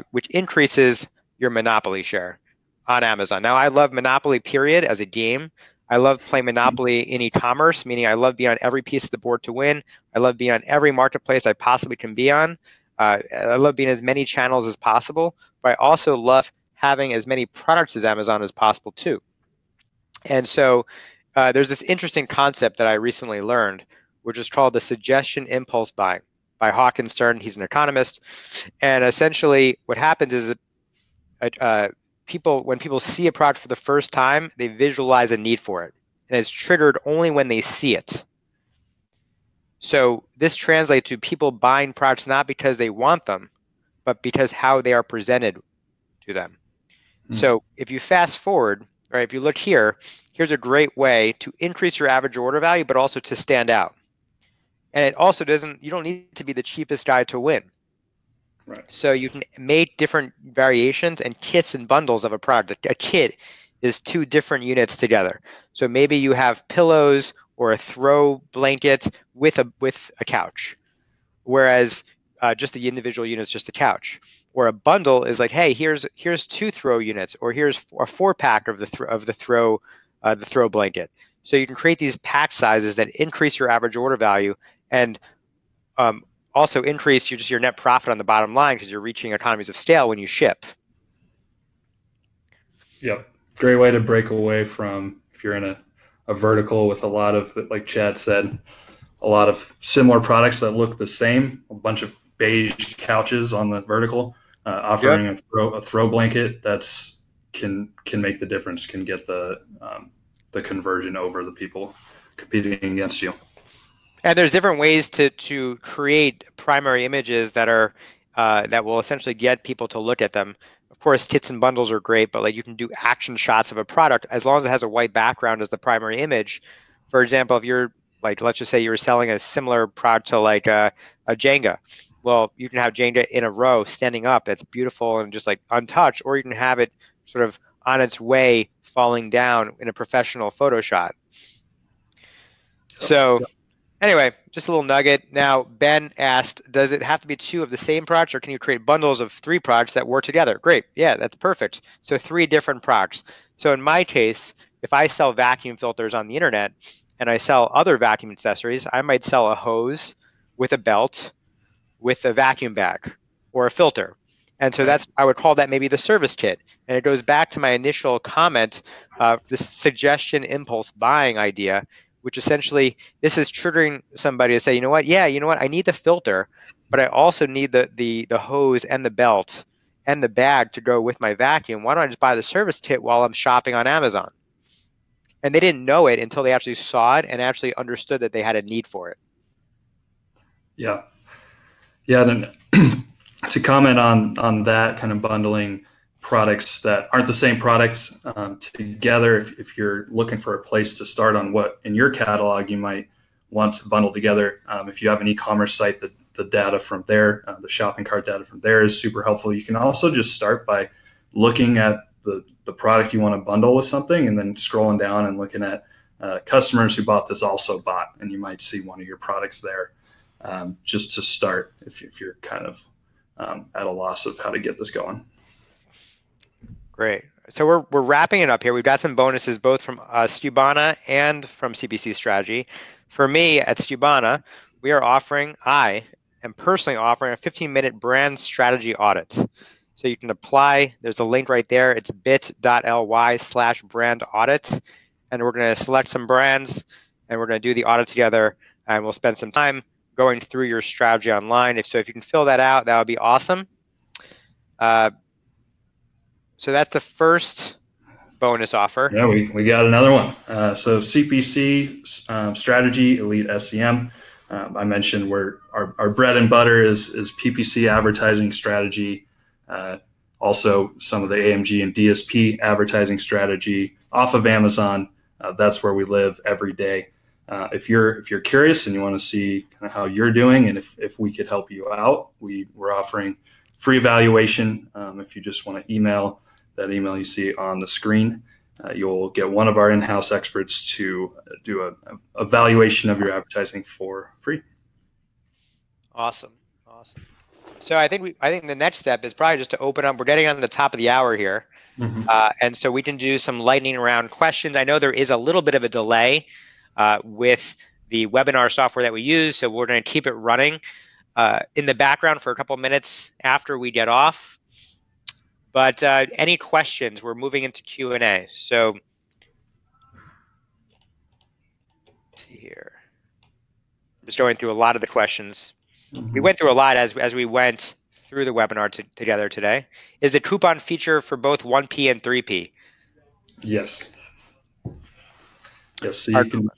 [SPEAKER 1] which increases your Monopoly share on Amazon. Now, I love Monopoly, period, as a game. I love playing Monopoly in e-commerce, meaning I love being on every piece of the board to win. I love being on every marketplace I possibly can be on. I love being as many channels as possible, but I also love having as many products as Amazon as possible too. And so there's this interesting concept that I recently learned, which is called the suggestion impulse buying by Hawkins Stern. He's an economist. And essentially what happens is when people see a product for the first time, they visualize a need for it, and it's triggered only when they see it. So this translates to people buying products not because they want them, but because how they are presented to them. So if you fast forward, right, if you look here, here's a great way to increase your average order value, but also to stand out. And it also you don't need to be the cheapest guy to win.
[SPEAKER 2] Right.
[SPEAKER 1] So you can make different variations and kits and bundles of a product. A kit is 2 different units together. So maybe you have pillows or a throw blanket with a couch, whereas just the individual unit is just the couch. Or a bundle is like, hey, here's 2 throw units, or here's a 4-pack of the throw blanket. So you can create these pack sizes that increase your average order value and also increase your net profit on the bottom line because you're reaching economies of scale when you ship.
[SPEAKER 2] Yep. Great way to break away from if you're in a vertical with a lot of, like Chad said, a lot of similar products that look the same, a bunch of beige couches on the vertical, offering a throw blanket that's can make the difference, can get the conversion over the people competing against you.
[SPEAKER 1] And there's different ways to create primary images that are that will essentially get people to look at them. Of course, kits and bundles are great, but like you can do action shots of a product as long as it has a white background as the primary image. For example, if you're like, let's just say you were selling a similar product to like a Jenga. Well, you can have Jenga in a row standing up. That's beautiful and just like untouched, or you can have it sort of on its way falling down in a professional photo shot. So anyway, just a little nugget. Now, Ben asked, does it have to be 2 of the same products, or can you create bundles of 3 products that work together? Great. Yeah, that's perfect. So 3 different products. So in my case, if I sell vacuum filters on the internet and I sell other vacuum accessories, I might sell a hose with a belt with a vacuum bag or a filter. And so I would call that maybe the service kit. And it goes back to my initial comment, this suggestion impulse buying idea, which essentially this is triggering somebody to say, you know what, I need the filter, but I also need the hose and the belt and the bag to go with my vacuum. Why don't I just buy the service kit while I'm shopping on Amazon? And they didn't know it until they actually saw it and actually understood that they had a need for it.
[SPEAKER 2] Yeah. Yeah. Then to comment on that kind of bundling products that aren't the same products together, if you're looking for a place to start on what in your catalog you might want to bundle together, if you have an e-commerce site, the data from there, the shopping cart data from there is super helpful. You can also just start by looking at the product you want to bundle with something and then scrolling down and looking at customers who bought this also bought, and you might see one of your products there just to start if you're kind of at a loss of how to get this going.
[SPEAKER 1] Great. So we're wrapping it up here. We've got some bonuses both from Skubana and from CPC Strategy. For me at Skubana, I am personally offering a 15-minute brand strategy audit. So you can apply, there's a link right there. It's bit.ly/brand audit. And we're going to select some brands and we're going to do the audit together. And we'll spend some time going through your strategy online. If you can fill that out, that would be awesome. So that's the first bonus offer.
[SPEAKER 2] Yeah, we got another one. So CPC Strategy Elite SEM. I mentioned our bread and butter is PPC advertising strategy. Also, some of the AMG and DSP advertising strategy off of Amazon. That's where we live every day. If you're curious and you want to see kind of how you're doing and if we could help you out, we're offering free evaluation. If you just want to email that email you see on the screen, you'll get one of our in-house experts to do a evaluation of your advertising for free.
[SPEAKER 1] Awesome. So I think the next step is probably just to open up. We're getting on the top of the hour here. Mm-hmm. And so we can do some lightning round questions. I know there is a little bit of a delay with the webinar software that we use, so we're going to keep it running in the background for a couple of minutes after we get off. But any questions? We're moving into Q&A. So let's see here. Just going through a lot of the questions. Mm-hmm. We went through a lot as we went through the webinar together today, is the coupon feature for both 1P and 3P?
[SPEAKER 2] Yes. Yes. So you can.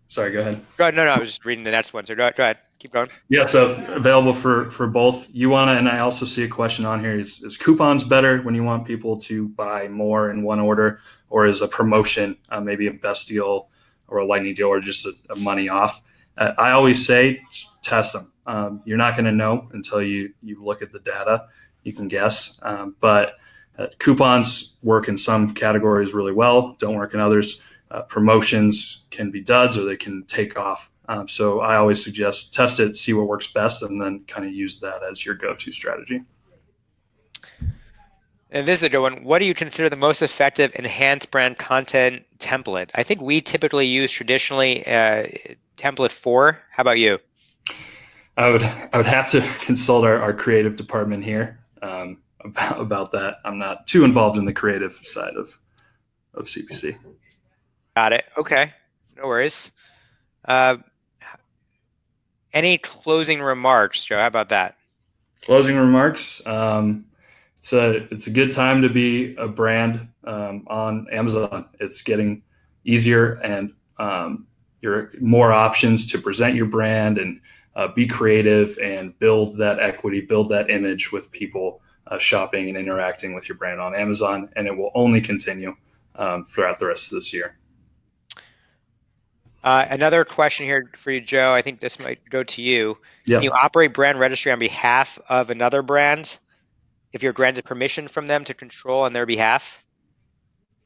[SPEAKER 2] Sorry. Go ahead.
[SPEAKER 1] No, I was just reading the next one. So go ahead. Keep going.
[SPEAKER 2] Yeah, so available for both. You want to, and I also see a question on here: is coupons better when you want people to buy more in one order, or is a promotion maybe a best deal or a lightning deal or just a money off? I always say test them. You're not going to know until you look at the data. You can guess, but coupons work in some categories really well, don't work in others. Promotions can be duds or they can take off. So I always suggest test it, see what works best, and then kind of use that as your go-to strategy.
[SPEAKER 1] And this is a good one. What do you consider the most effective enhanced brand content template? I think we typically use traditionally template 4. How about you?
[SPEAKER 2] I would have to consult our creative department here about that. I'm not too involved in the creative side of CPC.
[SPEAKER 1] Got it. Okay, no worries. Any closing remarks, Joe? How about that?
[SPEAKER 2] Closing remarks. It's a good time to be a brand on Amazon. It's getting easier, and you're more options to present your brand and be creative and build that equity, build that image with people shopping and interacting with your brand on Amazon, and it will only continue throughout the rest of this year.
[SPEAKER 1] Another question here for you, Joe. I think this might go to you.
[SPEAKER 2] Yep.
[SPEAKER 1] Can you operate brand registry on behalf of another brand if you're granted permission from them to control on their behalf?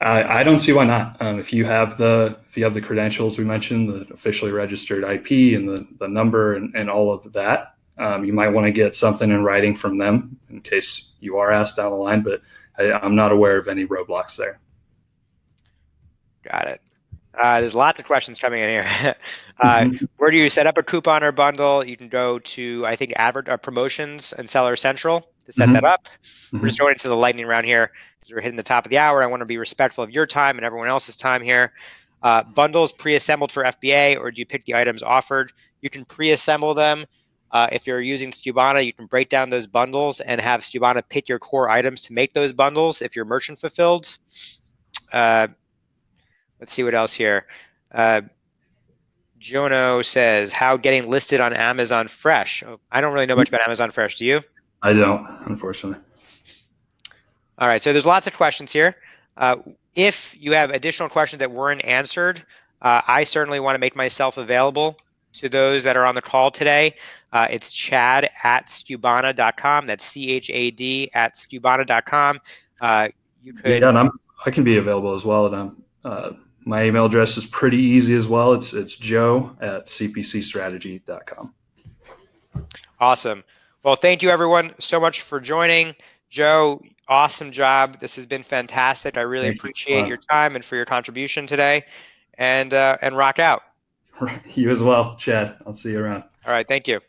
[SPEAKER 2] I don't see why not. If you have the credentials we mentioned, the officially registered IP and the number and all of that, you might want to get something in writing from them in case you are asked down the line. But I'm not aware of any roadblocks there.
[SPEAKER 1] Got it. There's lots of questions coming in here. Where do you set up a coupon or bundle? You can go to, I think, promotions and Seller Central to set that up. We're just going into the lightning round here because we're hitting the top of the hour. I want to be respectful of your time and everyone else's time here. Bundles pre-assembled for FBA, or do you pick the items offered? You can pre-assemble them. If you're using Skubana, you can break down those bundles and have Skubana pick your core items to make those bundles if you're merchant fulfilled. Let's see what else here. Jono says, how getting listed on Amazon Fresh? Oh, I don't really know much about Amazon Fresh. Do you?
[SPEAKER 2] I don't, unfortunately.
[SPEAKER 1] All right, so there's lots of questions here. If you have additional questions that weren't answered, I certainly want to make myself available to those that are on the call today. It's chad@skubana.com. That's CHAD@skubana.com. You could.
[SPEAKER 2] Yeah, and I can be available as well. And my email address is pretty easy as well. It's joe@cpcstrategy.com.
[SPEAKER 1] Awesome. Well, thank you everyone so much for joining. Joe, awesome job. This has been fantastic. I really appreciate your time and for your contribution today. And rock out.
[SPEAKER 2] You as well, Chad. I'll see you around.
[SPEAKER 1] All right. Thank you.